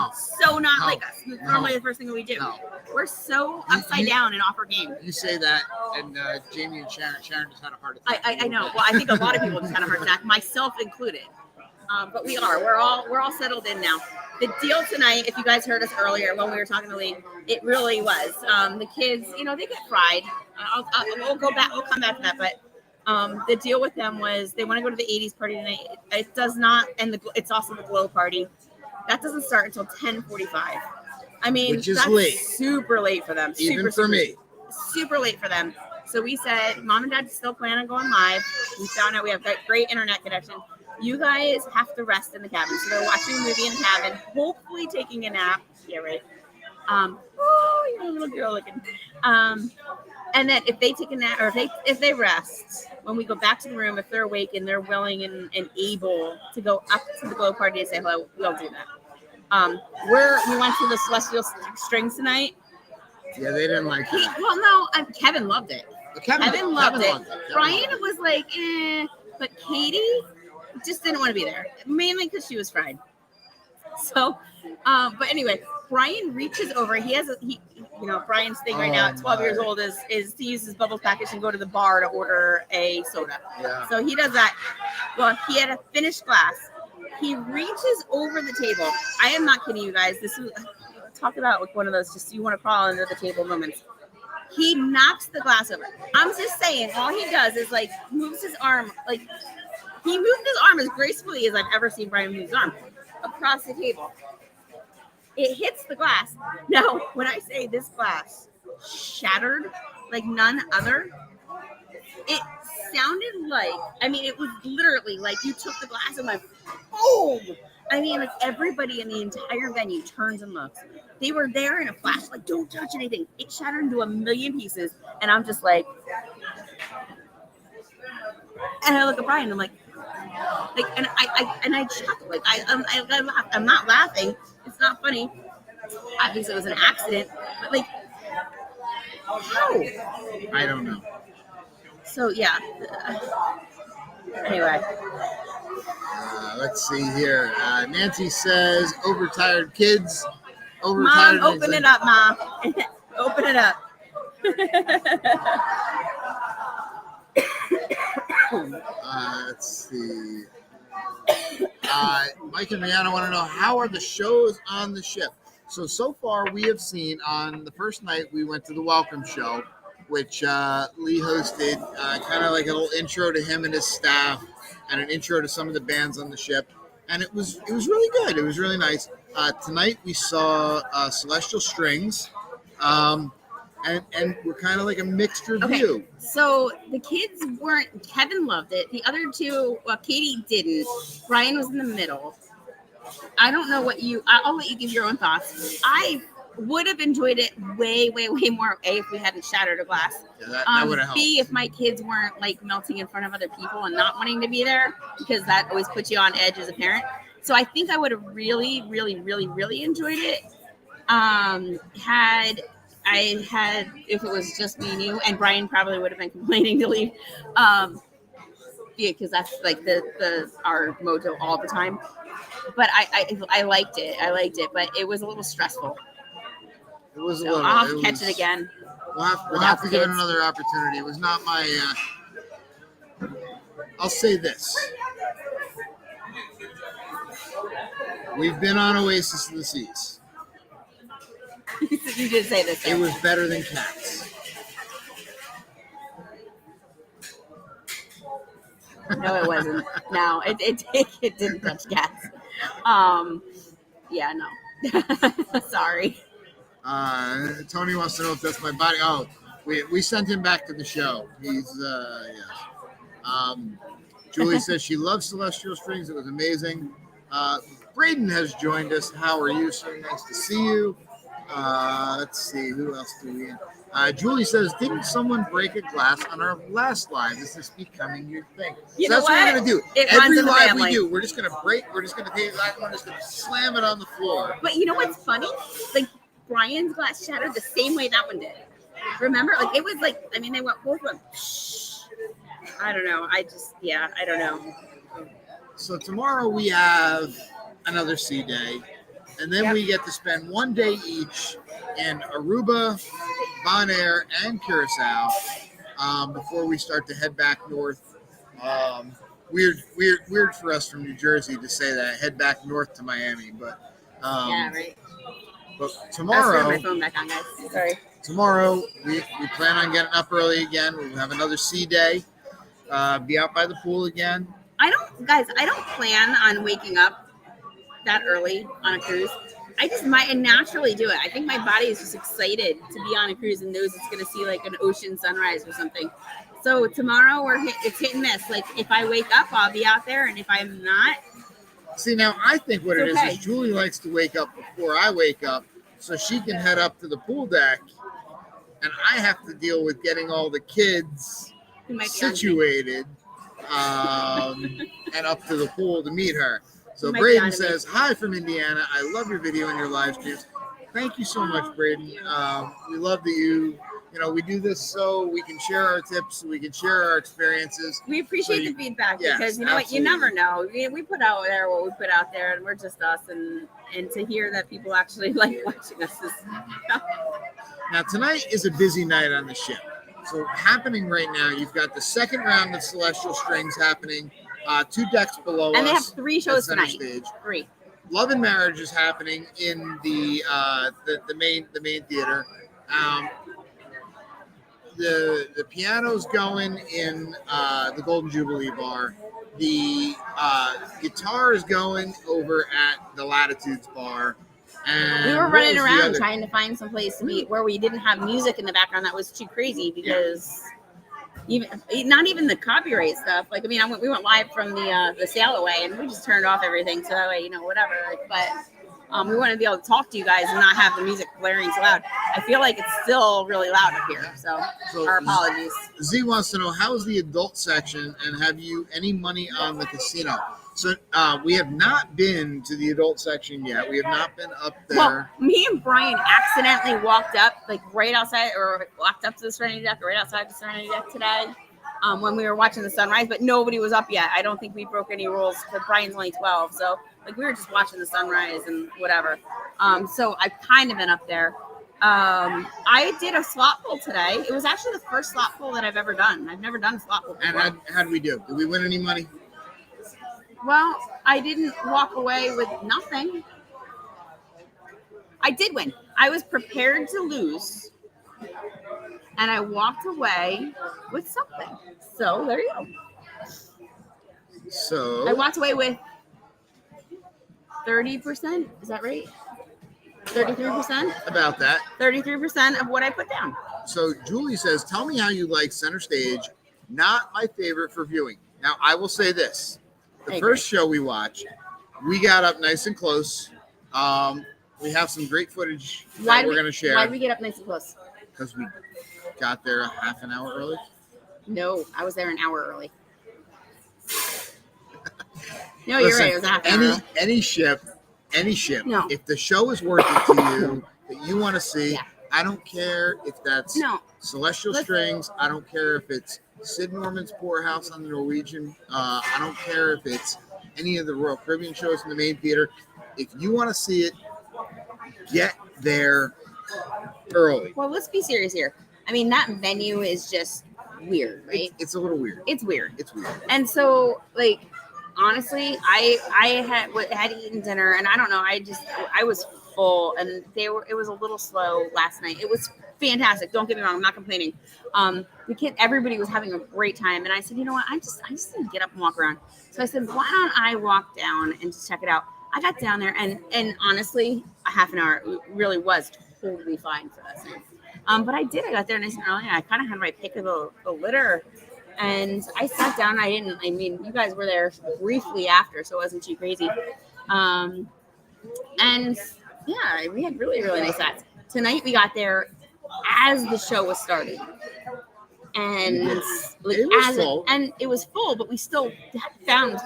so not like us. Normally the first thing we do. No. We're so upside down and off our game. You say that, and Jamie and Sharon just had a heart attack. I know. Well, I think a lot of people just had a heart attack, myself included. But we are. We're all settled in now. The deal tonight, if you guys heard us earlier when we were talking to Lee, it really was. The kids, they get fried. We'll come back to that, but. The deal with them was they want to go to the 80s party tonight. It does not, and it's also the glow party. That doesn't start until 10:45. Which is that's late. Super late for them. Even for me. Super late for them. So we said, Mom and Dad still plan on going live. We found out we have great internet connection. You guys have to rest in the cabin. So they're watching a movie in the cabin, hopefully taking a nap. Yeah, right. You're a little girl looking. And then if they take a nap, or if they rest, when we go back to the room, if they're awake and they're willing and able to go up to the glow party and say hello, we'll do that. We went to the Celestial Strings tonight. Yeah, they didn't like it. Kevin loved it. Kevin loved it. Brian was like, but Katie just didn't want to be there, mainly because she was fried. So, but anyway, Brian reaches over. Brian's thing right now at 12 years old is to use his bubbles package and go to the bar to order a soda. Yeah. So he does that. Well, he had a finished glass. He reaches over the table. I am not kidding you guys. This is talk about like one of those just you want to crawl under the table moments. He knocks the glass over. I'm just saying, all he does is like moves his arm, like he moved his arm as gracefully as I've ever seen Brian move his arm across the table. It hits the glass. Now, when I say this glass shattered like none other, it sounded like, it was literally like you took the glass and went, boom! Like everybody in the entire venue turns and looks. They were there in a flash, like, don't touch anything. It shattered into a million pieces. And I'm just like, and I look at Brian, and I'm like, and I chuckle. Like, I'm not laughing. It's not funny. Obviously, it was an accident. But, like, how? I don't know. So, yeah. Anyway. Let's see here. Nancy says, overtired kids. Mom, open it up, Mom. Open it up. Let's see. Mike and Rihanna want to know, how are the shows on the ship? So far we have seen on the first night we went to the welcome show, which Lee hosted, kind of like a little intro to him and his staff and an intro to some of the bands on the ship. And it was really good. It was really nice. Tonight we saw Celestial Strings, and we're kind of like a mixed review. Okay, so the kids weren't. Kevin loved it. The other two, well, Katie didn't. Brian was in the middle. I don't know what I'll let you give your own thoughts. I would have enjoyed it way, way, way more. A, if we hadn't shattered a glass. Yeah, that would have helped. B, if my kids weren't like melting in front of other people and not wanting to be there, because that always puts you on edge as a parent. So I think I would have really, really, really, really enjoyed it. If it was just me and you, and Brian probably would have been complaining to leave. Because that's like our mojo all the time. But I liked it, but it was a little stressful. It was a so little. I'll have to catch it again. We'll have to give it another opportunity. It was not my. I'll say this. We've been on Oasis of the Seas. You did say this. It was better than Cats. No, it wasn't. No, it didn't touch Cats. Yeah, no. Sorry. Tony wants to know if that's my body. Oh, we sent him back to the show. He's Julie says she loves Celestial Strings. It was amazing. Braden has joined us. How are you? So nice to see you. Let's see. Who else do we have? Julie says, didn't someone break a glass on our last live? Is this becoming your thing? You know that's what we're going to do. It Every live we do, we're just going to break. We're just going to take a glass and we're just going to slam it on the floor. But you know what's funny? Like, Brian's glass shattered the same way that one did. Remember? Like, it was like, they both went, I don't know. I don't know. So tomorrow we have another sea day. And then we get to spend one day each in Aruba, Bonaire, and Curacao before we start to head back north. Weird for us from New Jersey to say that, head back north to Miami. But yeah, right. But tomorrow, my phone back on, guys. Sorry. Tomorrow we plan on getting up early again. We'll have another sea day. Be out by the pool again. I don't plan on waking up that early on a cruise. I just might naturally do it. I think my body is just excited to be on a cruise and knows it's going to see like an ocean sunrise or something. So tomorrow it's hit and miss. Like if I wake up, I'll be out there, and if I'm not. See, now I think what it is Julie likes to wake up before I wake up so she can head up to the pool deck, and I have to deal with getting all the kids situated and up to the pool to meet her. So Braden says, hi from Indiana. I love your video and your live streams. Thank you so much, Braden. We love that you we do this so we can share our tips, we can share our experiences. We appreciate the feedback Yes, because you know what, you never know. We put out there what we put out there, and we're just us, and to hear that people actually like watching us is. Now tonight is a busy night on the ship. So happening right now, you've got the second round of Celestial Strings happening, 2 decks below us. And they have 3 shows center tonight. Stage. 3. Love and Marriage is happening in the main theater. The piano's going in the Golden Jubilee Bar. The guitar is going over at the Latitudes Bar. And we were running around trying to find some place to meet where we didn't have music in the background that was too crazy because not even the copyright stuff. Like, I mean, we went live from the sail away and we just turned off everything so that way, whatever. But we want to be able to talk to you guys and not have the music blaring so loud. I feel like it's still really loud up here, so our apologies. Z wants to know, how is the adult section and have you any money on the casino? So we have not been to the adult section yet. We have not been up there. Well, me and Brian accidentally walked up, like right outside, or walked up to the Serenity Deck, or right outside the Serenity Deck today when we were watching the sunrise, but nobody was up yet. I don't think we broke any rules because Brian's only 12. So like we were just watching the sunrise and whatever. So I've kind of been up there. I did a slot pull today. It was actually the first slot pull that I've ever done. I've never done a slot pull before. And how did we do? Did we win any money? Well, I didn't walk away with nothing. I did win. I was prepared to lose, and I walked away with something. So there you go. So I walked away with 30%. Is that right? 33%? About that. 33% of what I put down. So Julie says, tell me how you like Center Stage. Not my favorite for viewing. Now, I will say this. The first show we watched, we got up nice and close. We have some great footage that we're going to share. Why did we get up nice and close? Because we got there a half an hour early. No, I was there an hour early. No, you're right. It was a half an hour. Any ship. No. If the show is worth it to you, that you want to see, I don't care if that's Celestial Strings. I don't care if it's Sid Norman's Poorhouse on the Norwegian. I don't care if it's any of the Royal Caribbean shows in the main theater. If you want to see it, get there early. Well, let's be serious here. I mean, that venue is just weird, right? It's a little weird. It's weird. It's weird. And so, like, honestly, I had eaten dinner, and I don't know. I was full, and it was a little slow last night. It was fantastic. Don't get me wrong. I'm not complaining. Everybody was having a great time, and I said, you know what? I just need to get up and walk around. So I said, why don't I walk down and just check it out? I got down there, and honestly, a half an hour really was totally fine for that thing. But I got there nice and early, and I kind of had my pick of the litter, and I sat down. You guys were there briefly after, so it wasn't too crazy. And yeah, we had really, really nice sets. Tonight we got there as the show was starting. And it was full, but we still found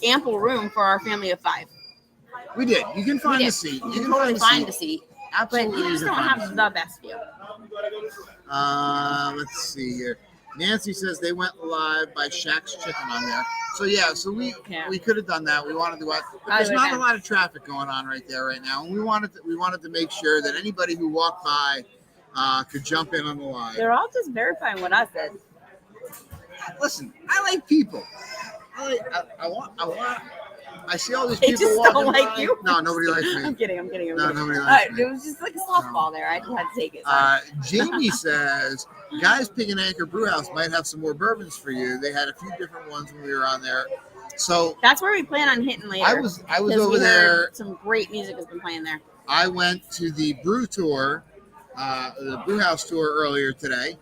ample room for our family of 5. We did. You can find a seat. You can totally find a seat. Absolutely. But you just don't have the best view. Let's see here. Nancy says they went live by Shaq's Chicken on there. So we could have done that. We wanted to watch, but there's not a lot of traffic going on right there right now, and we wanted to make sure that anybody who walked by could jump in on the live. They're all just verifying what I said. Listen, I like people. I see all these they people just walking don't like by. you. No, nobody likes me. I'm kidding. No, nobody likes me. It was just like a softball there. I just had to take it. Jamie says, guys, Pig and Anchor Brewhouse might have some more bourbons for you. They had a few different ones when we were on there. So that's where we plan on hitting later. I was over there. Some great music has been playing there. I went to the brew tour, the brew house tour earlier today,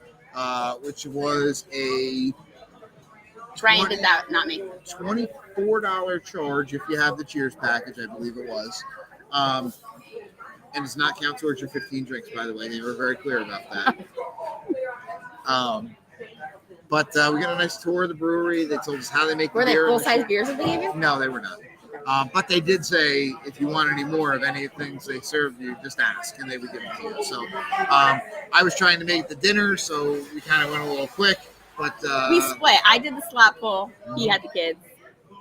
which was a Ryan did that, not me. $24 charge if you have the Cheers package, I believe it was. And it's not count towards your 15 drinks, by the way. They were very clear about that. But we got a nice tour of the brewery. They told us how they make the beer. Were they full-size beers that they gave you? No, they were not. But they did say if you want any more of any things they served you, just ask and they would give it to you. So I was trying to make the dinner, so we kind of went a little quick. But we split. I did the slot pull. He had the kids.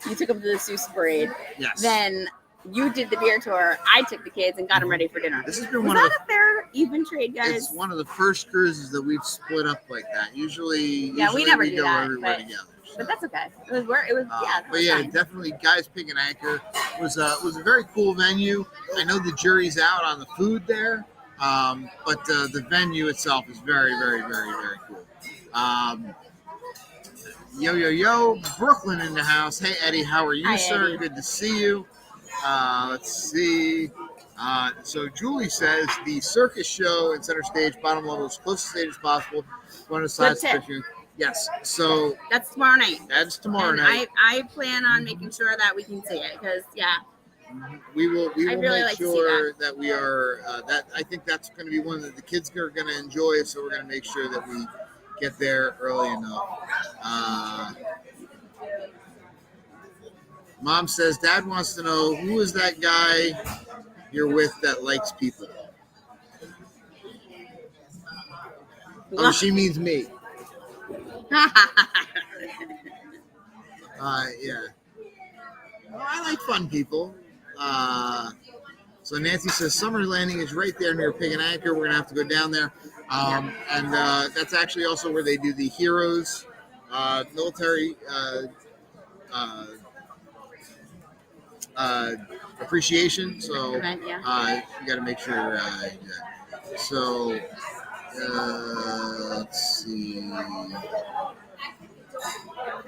You took them to the Seuss parade. Yes. Then you did the beer tour. I took the kids and got them ready for dinner. This has been Was one of that a fair, even trade, guys? It's one of the first cruises that we've split up like that. Usually we never do go that, everywhere but- together. But that's okay. It was yeah. But yeah, fine. definitely, Guys Pig and Anchor was a very cool venue. I know the jury's out on the food there, but the venue itself is very, very, very, very cool. Yo, Brooklyn in the house. Hey Eddie, how are you, Hi, sir? Eddie. Good to see you. Let's see. So Julie says the circus show in center stage, bottom level, as close to stage as possible. One of the sides tip. picture. Yes. So That's tomorrow night. that's tomorrow And night. I plan on making sure that we can see it because We will I'd really make like to see sure that we are that I think that's going to be one that the kids are going to enjoy, so we're going to make sure that we get there early enough. Mom says Dad wants to know who is that guy you're with that likes people. Oh, she means me. Yeah. Well, I like fun people. So Nancy says Summer Landing is right there near Pig and Anchor. We're gonna have to go down there, and that's actually also where they do the Heroes military appreciation. So Right, you got to make sure. So let's see.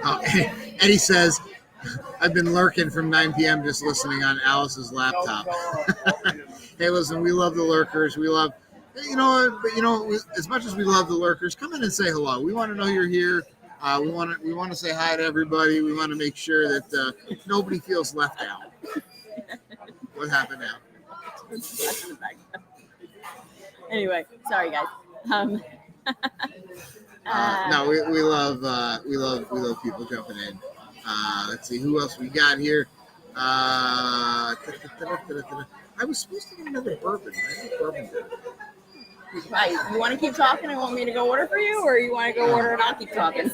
Oh, Eddie says, I've been lurking from 9 p.m. just listening on Alice's laptop. Hey, listen, we love the lurkers. We love, as much as we love the lurkers, come in and say hello. We want to know you're here. We want to say hi to everybody. We want to make sure that nobody feels left out. What happened now? Anyway, sorry guys. No, we love people jumping in. Let's see who else we got here. I was supposed to get another bourbon. I have bourbon. Right. You want to keep talking and want me to go order for you, or you want to go order and I'll keep talking?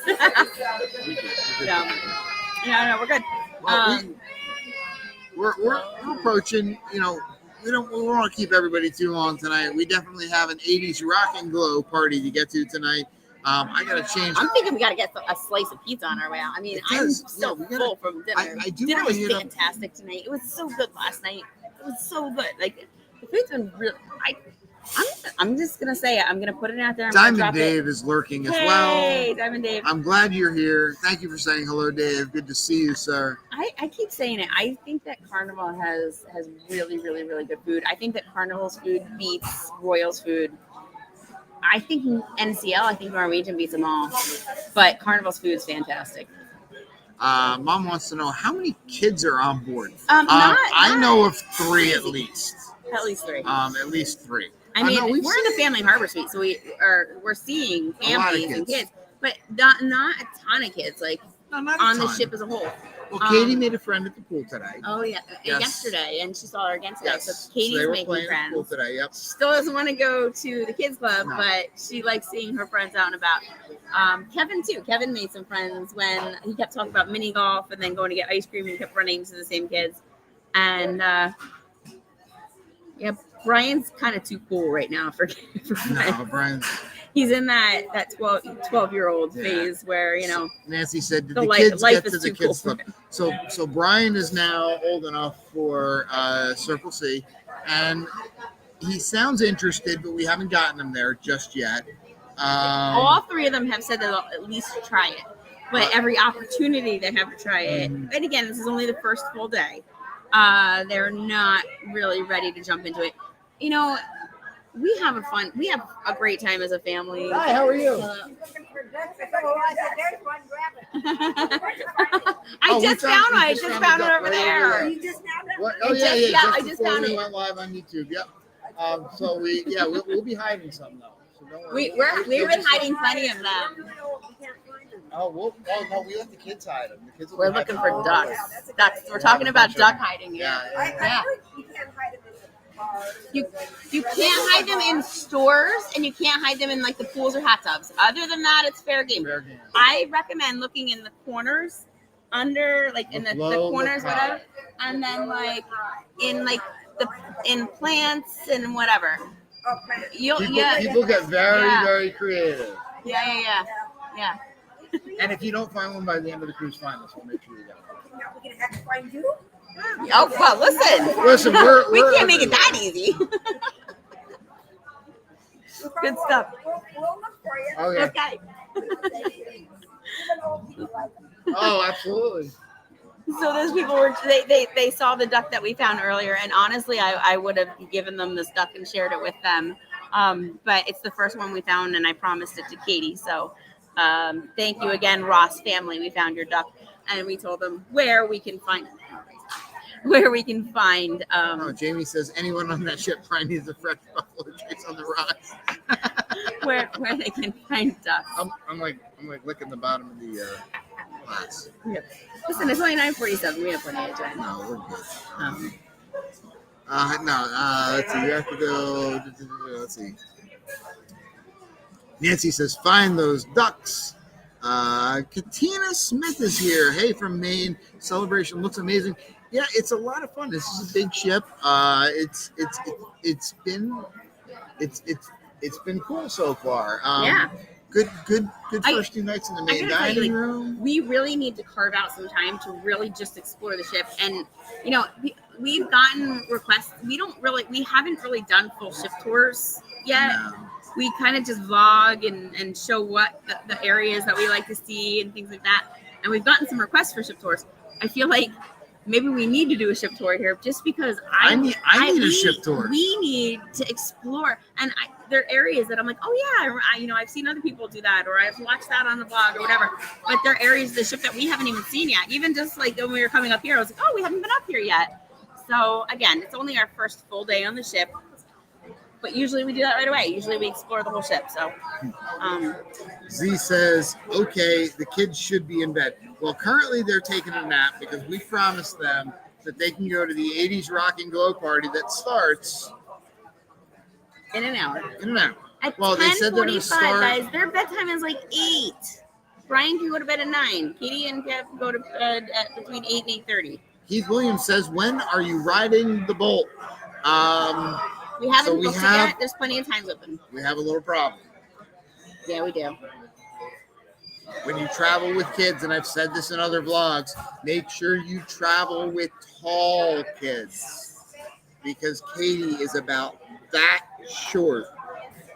No, we're good. Well, we're approaching. We don't want to keep everybody too long tonight. We definitely have an 80s rock and glow party to get to tonight. I gotta change. I'm thinking we gotta get a slice of pizza on our way out. I mean, I'm so full from dinner. I do Dinner wanna was hit up- fantastic tonight. It was so good last night. It was so good. Like the food's been really. I'm just gonna say it. I'm gonna put it out there. Diamond Dave is lurking as well. Hey, Diamond Dave. I'm glad you're here. Thank you for saying hello, Dave. Good to see you, sir. I keep saying it. I think that Carnival has really, really, really good food. I think that Carnival's food beats Royal's food. I think NCL, I think Norwegian beats them all. But Carnival's food is fantastic. Mom wants to know how many kids are on board. I know of 3 at least. At least 3. At least 3. I mean, no, we're in the family harbor suite, so we're seeing A lot of families and kids. kids, but not a ton of kids, like Not a on the ton. ship as a whole. Well, Katie made a friend at the pool today. Oh yeah, Yes. yesterday, and she saw her again today. Yes. So Katie's they were making playing at the pool friends. today. Yep. She still doesn't want to go to the kids club, No. but she likes seeing her friends out and about. Kevin too. Kevin made some friends when he kept talking about mini golf and then going to get ice cream and kept running into the same kids. And yeah, Brian's kind of too cool right now for friends. No, Brian. He's in that 12-year-old phase where, Nancy said, did The the life- kids life get to is the too cool kids for club? So Brian is now old enough for Circle C, and he sounds interested, but we haven't gotten him there just yet. all 3 of them have said they'll at least try it. But every opportunity they have to try it, and again, this is only the first full day, they're not really ready to jump into it. We have a great time as a family. Hi, how are you? I we just found- found we one. I just just found found it it up over right there. over You just found it? What? I Oh yeah, just- yeah. I Just just before found we it. went live on YouTube. Yep. So we'll be hiding some though. So don't worry. We've been hiding plenty of them. Oh no, we let the kids hide them. The kids will We're be looking happy. for ducks. Ducks. We're talking about duck hiding here. Yeah. Yeah. You can't hide them in the bars. You can't hide them in stores, and you can't hide them in like the pools or hot tubs. Other than that, it's fair game. Fair game. I recommend looking in the corners, under like in the corners, whatever, and then like in in plants and whatever. People get very creative. Yeah. And if you don't find one by the end of the cruise, find us. We'll make sure you got one. Now we can have to find you. Oh well, listen. Listen, We we're can't make it that easy. Good stuff. We'll look for you. Okay. Okay. Oh, absolutely. So those people they saw the duck that we found earlier, and honestly, I would have given them this duck and shared it with them. But it's the first one we found, and I promised it to Katie. So thank you again, Ross family. We found your duck, and we told them where we can find it. Jamie says anyone on that ship probably needs a fresh buffalo trace on the rocks. where they can find ducks. I'm like licking the bottom of the glass. Yeah. Listen, it's only 9:47. We have plenty of time. No, we're good. Let's see. You have to go. Let's see. Nancy says, "Find those ducks." Katina Smith is here. Hey, from Maine. Celebration looks amazing. Yeah, it's a lot of fun. This is a big ship. It's been cool so far. Yeah. Good first 2 nights in the main dining room. We really need to carve out some time to really just explore the ship. And we've gotten requests. We haven't really done full ship tours yet. No. We kind of just vlog and show what the areas that we like to see and things like that. And we've gotten some requests for ship tours. I feel like maybe we need to do a ship tour here, just because I need a ship tour. We need to explore, and there are areas that I'm like, oh yeah, I've seen other people do that, or I've watched that on the blog or whatever. But there are areas of the ship that we haven't even seen yet. Even just like when we were coming up here, I was like, oh, we haven't been up here yet. So again, it's only our first full day on the ship, but usually we do that right away. Usually we explore the whole ship. So Z says, okay, the kids should be in bed. Well, currently they're taking a nap because we promised them that they can go to the 80s Rock and Glow party that starts in an hour. At they said they're going to start. Guys, their bedtime is like 8. Brian can go to bed at 9. Katie and Kev go to bed at between 8 and 8:30. Keith Williams says, when are you riding the Bolt? We haven't booked it yet. There's plenty of times open. We have a little problem. Yeah, we do. When you travel with kids, and I've said this in other vlogs, make sure you travel with tall kids, because Katie is about that short.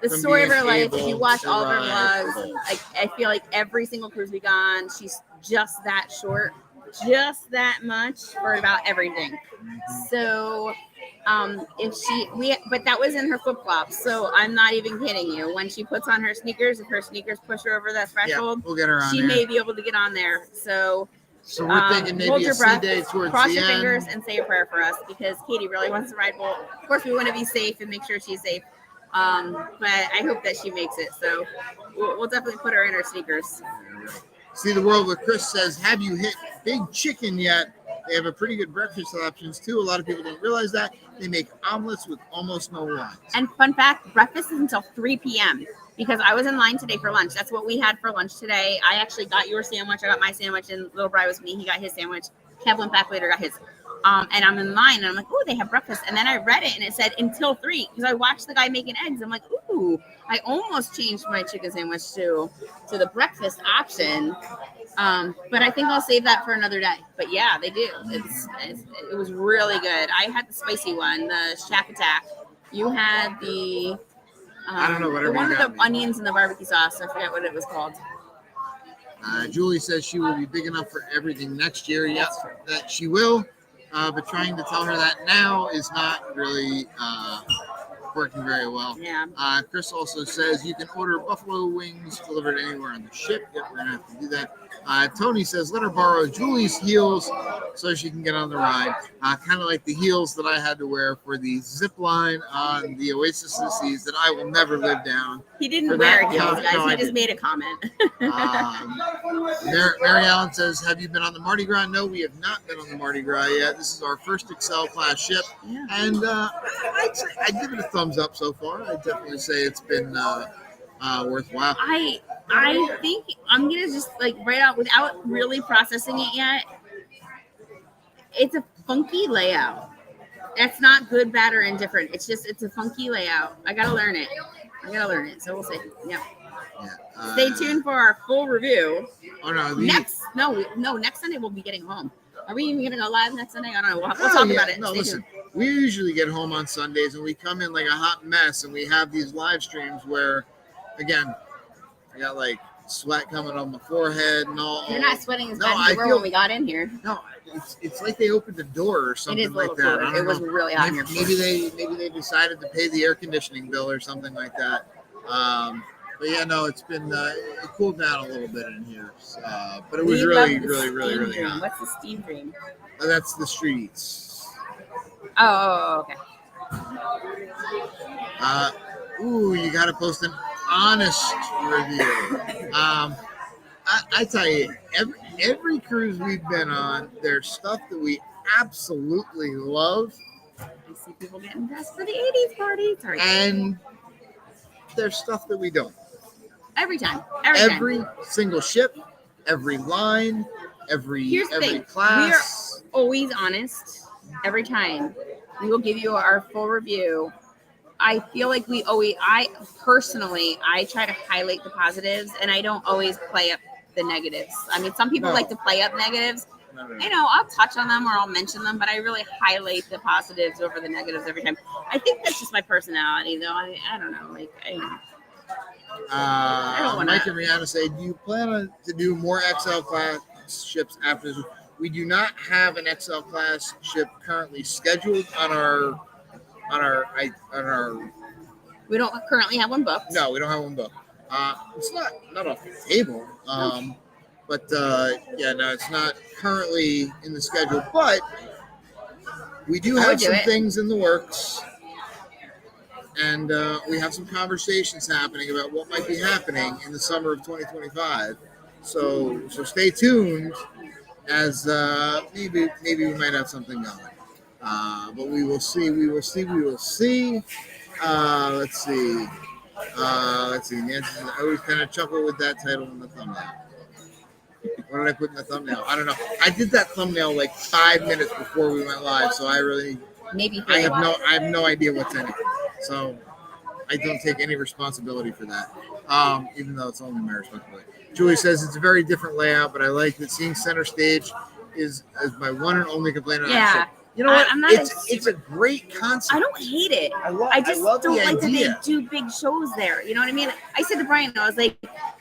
The story of her life, if you watch all of her vlogs, I feel like every single cruise we've gone, she's just that short, just that much for about everything. So but that was in her flip flops, so I'm not even kidding you. When she puts on her sneakers, if her sneakers push her over that threshold, we'll get her on she may be able to get on there. So we're thinking maybe a sea day towards cross the your end. fingers and say a prayer for us, because Katie really wants to ride Bolt. Of course, we want to be safe and make sure she's safe. But I hope that she makes it. So we'll definitely put her in her sneakers. See the World with Chris says, have you hit Big Chicken yet? They have a pretty good breakfast options too. A lot of people don't realize that. They make omelets with almost no lines. And fun fact, breakfast is until 3 p.m. because I was in line today for lunch. That's what we had for lunch today. I actually got your sandwich. I got my sandwich, and little Bri was with me. He got his sandwich. Kev went back later, got his. And I'm in line, and I'm like, oh, they have breakfast. And then I read it, and it said until 3, because I watched the guy making eggs. I'm like, ooh, I almost changed my chicken sandwich to the breakfast option. But I think I'll save that for another day. But yeah, they do. It was really good. I had the spicy one, the Shack Attack. You had the I don't know, whatever the one with the me. onions and the barbecue sauce. I forget what it was called. Julie says she will be big enough for everything next year. Yes, that she will. But trying to tell her that now is not really working very well. Yeah. Chris also says you can order buffalo wings delivered anywhere on the ship. Yep, we're gonna have to do that. Tony says, let her borrow Julie's heels so she can get on the ride. Kind of like the heels that I had to wear for the zip line on the Oasis of the Seas that I will never live down. He didn't For wear that heels, count, guys. no, He I just didn't. made a comment. Mary Ellen says, have you been on the Mardi Gras? No, we have not been on the Mardi Gras yet. This is our first Excel class ship. Yeah. And I'd give it a thumbs up so far. I'd definitely say it's been worthwhile. I think I'm gonna just like right out without really processing it yet. It's a funky layout. That's not good, bad, or indifferent. It's a funky layout. I gotta learn it. So we'll see. Yeah. Stay tuned for our full review. Oh no! Next Sunday we'll be getting home. Are we even gonna go live next Sunday? I don't know. We'll talk about it. No, Stay listen. tuned. We usually get home on Sundays and we come in like a hot mess, and we have these live streams where, again, I got like sweat coming on my forehead and all. You're not sweating as No, bad as you were when we got in here. No, it's like they opened the door or something It is a like little that. cooler. I don't It was know. really hot in here. Maybe they decided to pay the air conditioning bill or something like that. But yeah, no, it's been it cooled down a little bit in here. But it was We really, love the really, steam really, really dream. hot. What's the steam dream? That's the streets. Oh, okay. You got to post an honest review. I tell you, every cruise we've been on, there's stuff that we absolutely love, I see people getting dressed for the 80s party. Sorry. and there's stuff that we don't. Every time. Every single ship, every line, Here's the every thing. class. We are always honest every time. We will give you our full review. I feel like I personally try to highlight the positives and I don't always play up the negatives. I mean, some people like to play up negatives. No. You know, I'll touch on them or I'll mention them, but I really highlight the positives over the negatives every time. I think that's just my personality, though. I don't know. Like, I don't want Mike and Rihanna say, do you plan to do more XL class ships after this? We do not have an XL class ship currently scheduled on our. We don't currently have one booked. No, we don't have one booked. It's not off the table. But it's not currently in the schedule. But we do have some things in the works. And we have some conversations happening about what might be happening in the summer of 2025. So stay tuned, as maybe we might have something going. But we will see. Let's see. Nancy, I always kind of chuckle with that title in the thumbnail. What did I put in the thumbnail? I don't know. I did that thumbnail like 5 minutes before we went live, so I have no idea what's in it. So I don't take any responsibility for that, even though it's only my responsibility. Julie says it's a very different layout, but I like that seeing center stage is my one and only complaint on that ship. You know what? It's a great concept. I don't hate it. I just love don't the like that idea. they do big shows there. You know what I mean? I said to Brian, I was like,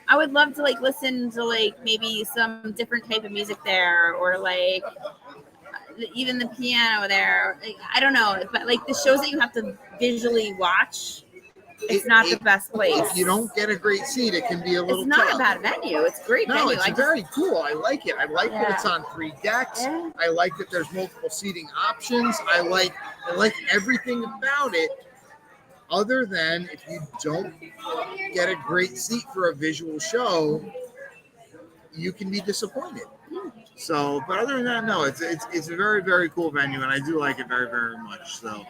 I would love to like listen to like maybe some different type of music there, or like even the piano there. Like, I don't know, but like the shows that you have to visually watch, it's not the best place. If you don't get a great seat, it can be a little. It's not tough. a bad venue. It's a great venue. It's very cool. I like it. I like that it's on 3 decks. Yeah. I like that there's multiple seating options. I like everything about it. Other than if you don't get a great seat for a visual show, you can be disappointed. So, but other than that, no, it's a very, very cool venue, and I do like it very, very much. So,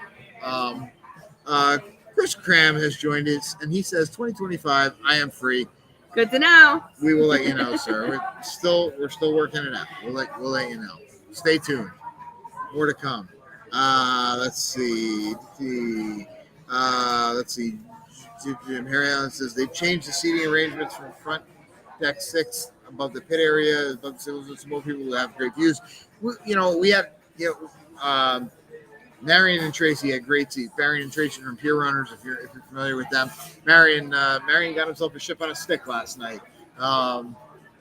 Chris Cram has joined us, and he says 2025, I am free. Good to know. We will let you know, sir. We're still working it out. We'll let you know. Stay tuned. More to come. Let's see. Harry Allen says they've changed the seating arrangements from front deck 6 above the pit area, above the civils, and some more people who have great views. We had Marion and Tracy had great seats. Marion and Tracy from Pier Runners, if you're familiar with them. Marion got himself a ship on a stick last night.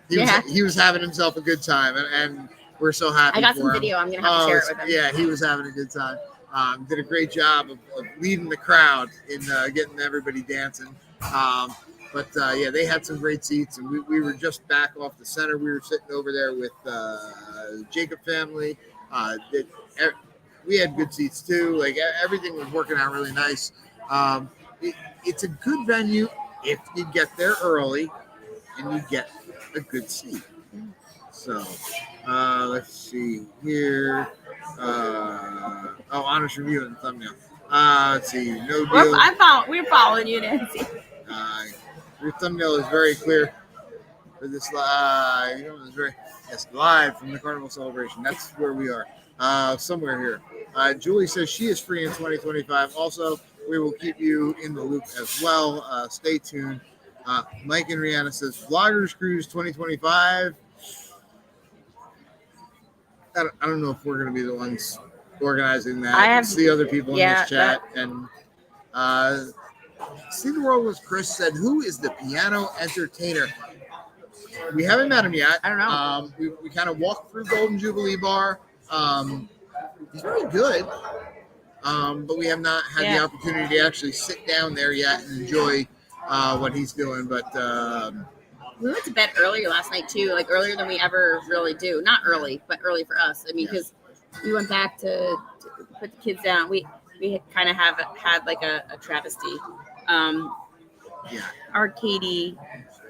He was having himself a good time, and we're so happy. I got for some him. video. I'm gonna have to share it with him. Yeah, he was having a good time. Did a great job of leading the crowd in getting everybody dancing. But yeah, they had some great seats, and we were just back off the center. We were sitting over there with Jacob family. We had good seats too. Like everything was working out really nice. It's a good venue if you get there early and you get a good seat. So let's see here. Honest review and thumbnail. Let's see. No deal. We're following you, Nancy. Your thumbnail is very clear for this live from the Carnival Celebration. That's where we are. Somewhere here. Julie says she is free in 2025. Also, we will keep you in the loop as well. Stay tuned. Mike and Rihanna says Vloggers Cruise 2025. I don't know if we're going to be the ones organizing that. I see other people in this chat. And See the World with Chris said, who is the piano entertainer? We haven't met him yet. I don't know. We kind of walked through Golden Jubilee Bar. He's very good. But we have not had the opportunity to actually sit down there yet and enjoy what he's doing. But we went to bed earlier last night too, like earlier than we ever really do. Not early, but early for us. I mean, because we went back to put the kids down. We kind of have had like a travesty. Our Katie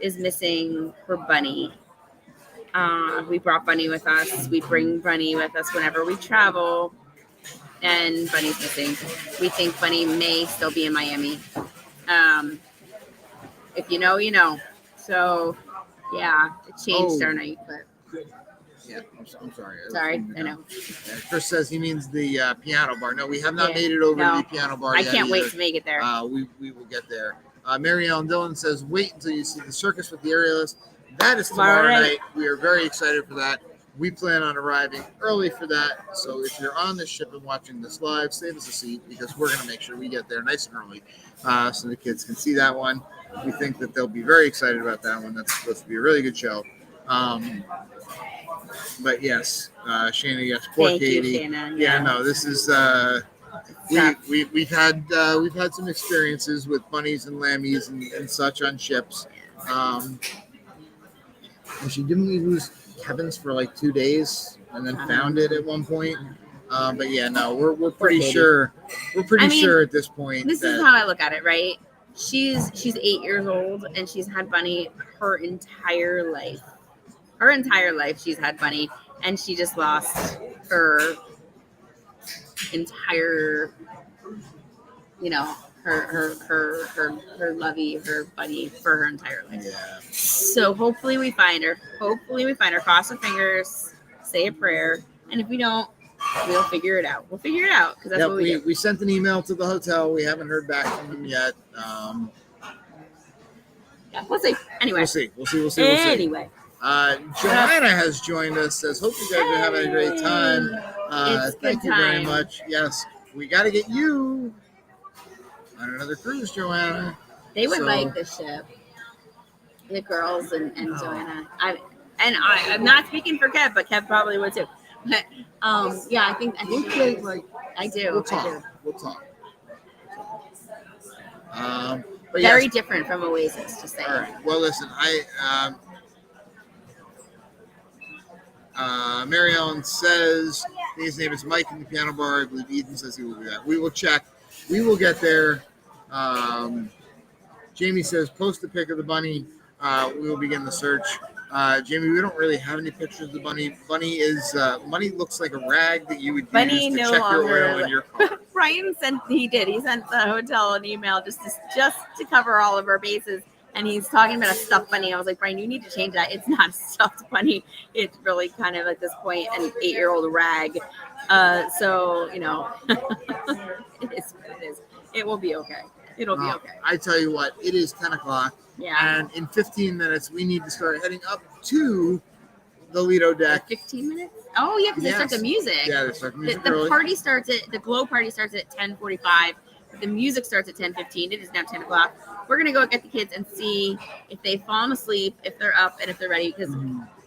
is missing her bunny. We brought Bunny with us. We bring Bunny with us whenever we travel, and Bunny's missing. We think Bunny may still be in Miami. If you know, you know. So, yeah, it changed our night, but I'm sorry. Sorry, I know. Chris says he means the piano bar. No, we have not made it over to the piano bar yet. I can't wait to make it there. We will get there. Mary Ellen Dillon says, wait until you see the circus with the aerialist. That is tomorrow night. We are very excited for that. We plan on arriving early for that. So if you're on this ship and watching this live, save us a seat because we're going to make sure we get there nice and early so the kids can see that one. We think that they'll be very excited about that one. That's supposed to be a really good show. But yes, Shana, yes, poor Thank Katie. You, Shana. Yeah, no, this is we've had some experiences with bunnies and lammies and such on ships. And didn't we lose Kevin's for like 2 days and then found it at one point? But yeah, no, we're pretty sure. We're pretty sure at this point. This is how I look at it, right? She's 8 years old and she's had Bunny her entire life. Her entire life she's had Bunny, and she just lost her entire, her lovey, her Bunny for her entire life. Yeah. So hopefully we find her. Cross our fingers, say a prayer, and if we don't, we'll figure it out. Because that's what we do. We sent an email to the hotel. We haven't heard back from them yet. We'll see. Anyway. We'll see. Anyway. Joanna has joined us. Says, hope you guys are having a great time. Thank you very much. Yes, we got to get you on another cruise, Joanna. They would like the ship. The girls and Joanna. I'm not speaking for Kev, but Kev probably would too. But I think I do. We'll talk. But very different from Oasis, just saying. All right. Well, listen, Mary Ellen says his name is Mike in the piano bar. I believe Ethan says he will do that. We will check. We will get there. Jamie says post a pic of the bunny. We will begin the search. Jamie, we don't really have any pictures of the bunny. Bunny looks like a rag that you would use to check your oil in your car. Brian he sent the hotel an email just to cover all of our bases. And he's talking about a stuffed bunny. I was like, Brian, you need to change that. It's not a stuffed bunny. It's really kind of at this point an 8-year-old rag. So, it is what it is. It will be okay. It'll be okay. I tell you what, it is 10 o'clock. Yeah. And in 15 minutes, we need to start heading up to the Lido deck. 15 minutes? Oh, yeah, because they start the music. Yeah, they start the music The party starts the glow party starts at 10:45. The music starts at 10:15. It is now 10 o'clock. We're going to go get the kids and see if they've fallen asleep, if they're up, and if they're ready, because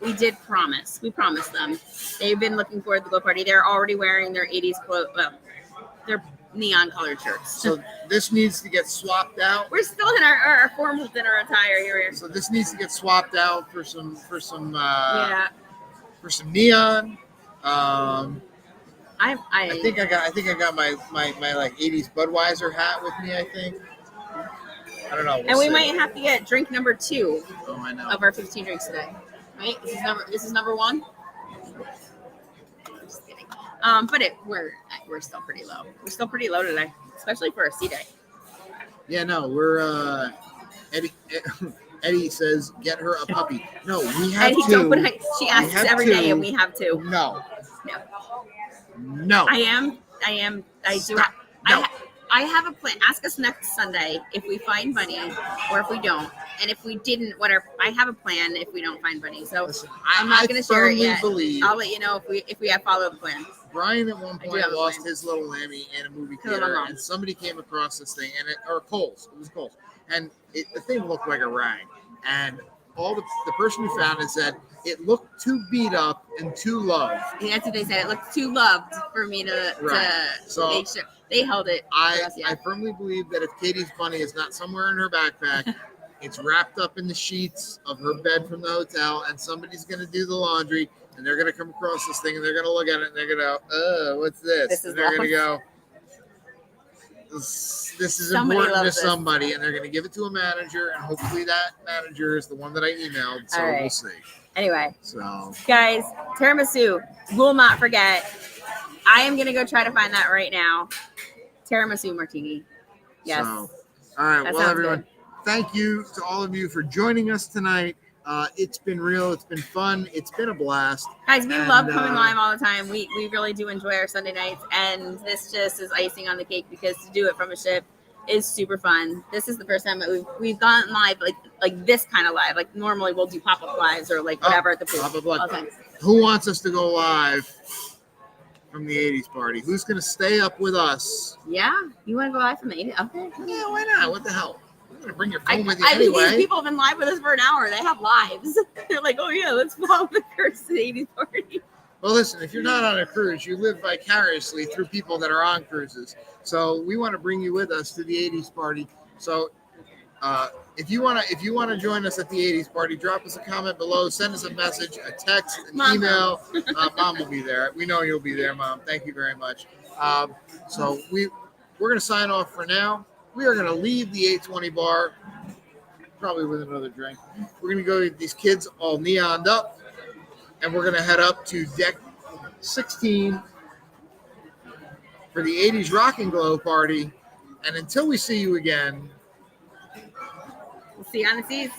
we did promise. We promised them. They've been looking forward to the glow party. They're already wearing their 80s clothes. Well, they're neon colored shirts. So this needs to get swapped out. We're still in our formal dinner attire here. So this needs to get swapped out for some Yeah. for some neon. I think I got my like 80s Budweiser hat with me, I think. I don't know. And we might have to get drink number 2 I know. of our 15 drinks today. Right? This is number 1. Just kidding. But we're still pretty low. We're still pretty low today, especially for a sea day. Yeah, no, we're Eddie says get her a puppy. No, we have Eddie, to. She asks every day, and we have to. No. I do. I have a plan. Ask us next Sunday if we find Bunny or if we don't. And if we didn't, whatever. I have a plan if we don't find Bunny. So Listen, I'm not going to share it yet. Believe I'll let you know if we have followed the plan. Brian at one point lost his little Lammy in a movie theater, and somebody came across this thing, or Coles. It was Coles, and the thing looked like a rag. And all the person who found it said it looked too beat up and too loved. And that's what they said. It looked too loved for me to make sure. They held it. I firmly believe that if Katie's Bunny is not somewhere in her backpack, it's wrapped up in the sheets of her bed from the hotel, and somebody's going to do the laundry, and they're going to come across this thing, and they're going to look at it, and they're going to go, what's this? And they're going to go, this is important to somebody, and they're going to give it to a manager, and hopefully that manager is the one that I emailed, so we'll see. Anyway, so guys, tiramisu, will not forget. I am going to go try to find that right now. Tiramisu martini. Yes. So, all right. Well, everyone, thank you to all of you for joining us tonight. It's been real. It's been fun. It's been a blast. Guys, we love coming live all the time. We really do enjoy our Sunday nights. And this just is icing on the cake because to do it from a ship is super fun. This is the first time that we've gone live like this kind of live. Like normally we'll do pop-up lives or like whatever at the pool. Pop-up live. Okay. Who wants us to go live from the 80s party? Who's going to stay up with us? Yeah, you want to go live from the 80s? Okay. Yeah, why not? What the hell? You're going to bring your phone with you anyway. I think these people have been live with us for an hour. They have lives. They're like, oh yeah, let's follow the curse of the 80s party. Well, listen, if you're not on a cruise, you live vicariously through people that are on cruises. So we want to bring you with us to the 80s party. So if you want to join us at the 80s party, drop us a comment below, send us a message, a text, an email. Mom will be there. We know you'll be there, Mom. Thank you very much. So we're going to sign off for now. We are going to leave the 820 bar, probably with another drink. We're going to go get these kids all neoned up, and we're going to head up to deck 16 for the 80s Rock and Glow party. And until we see you again, we'll see you on the seas.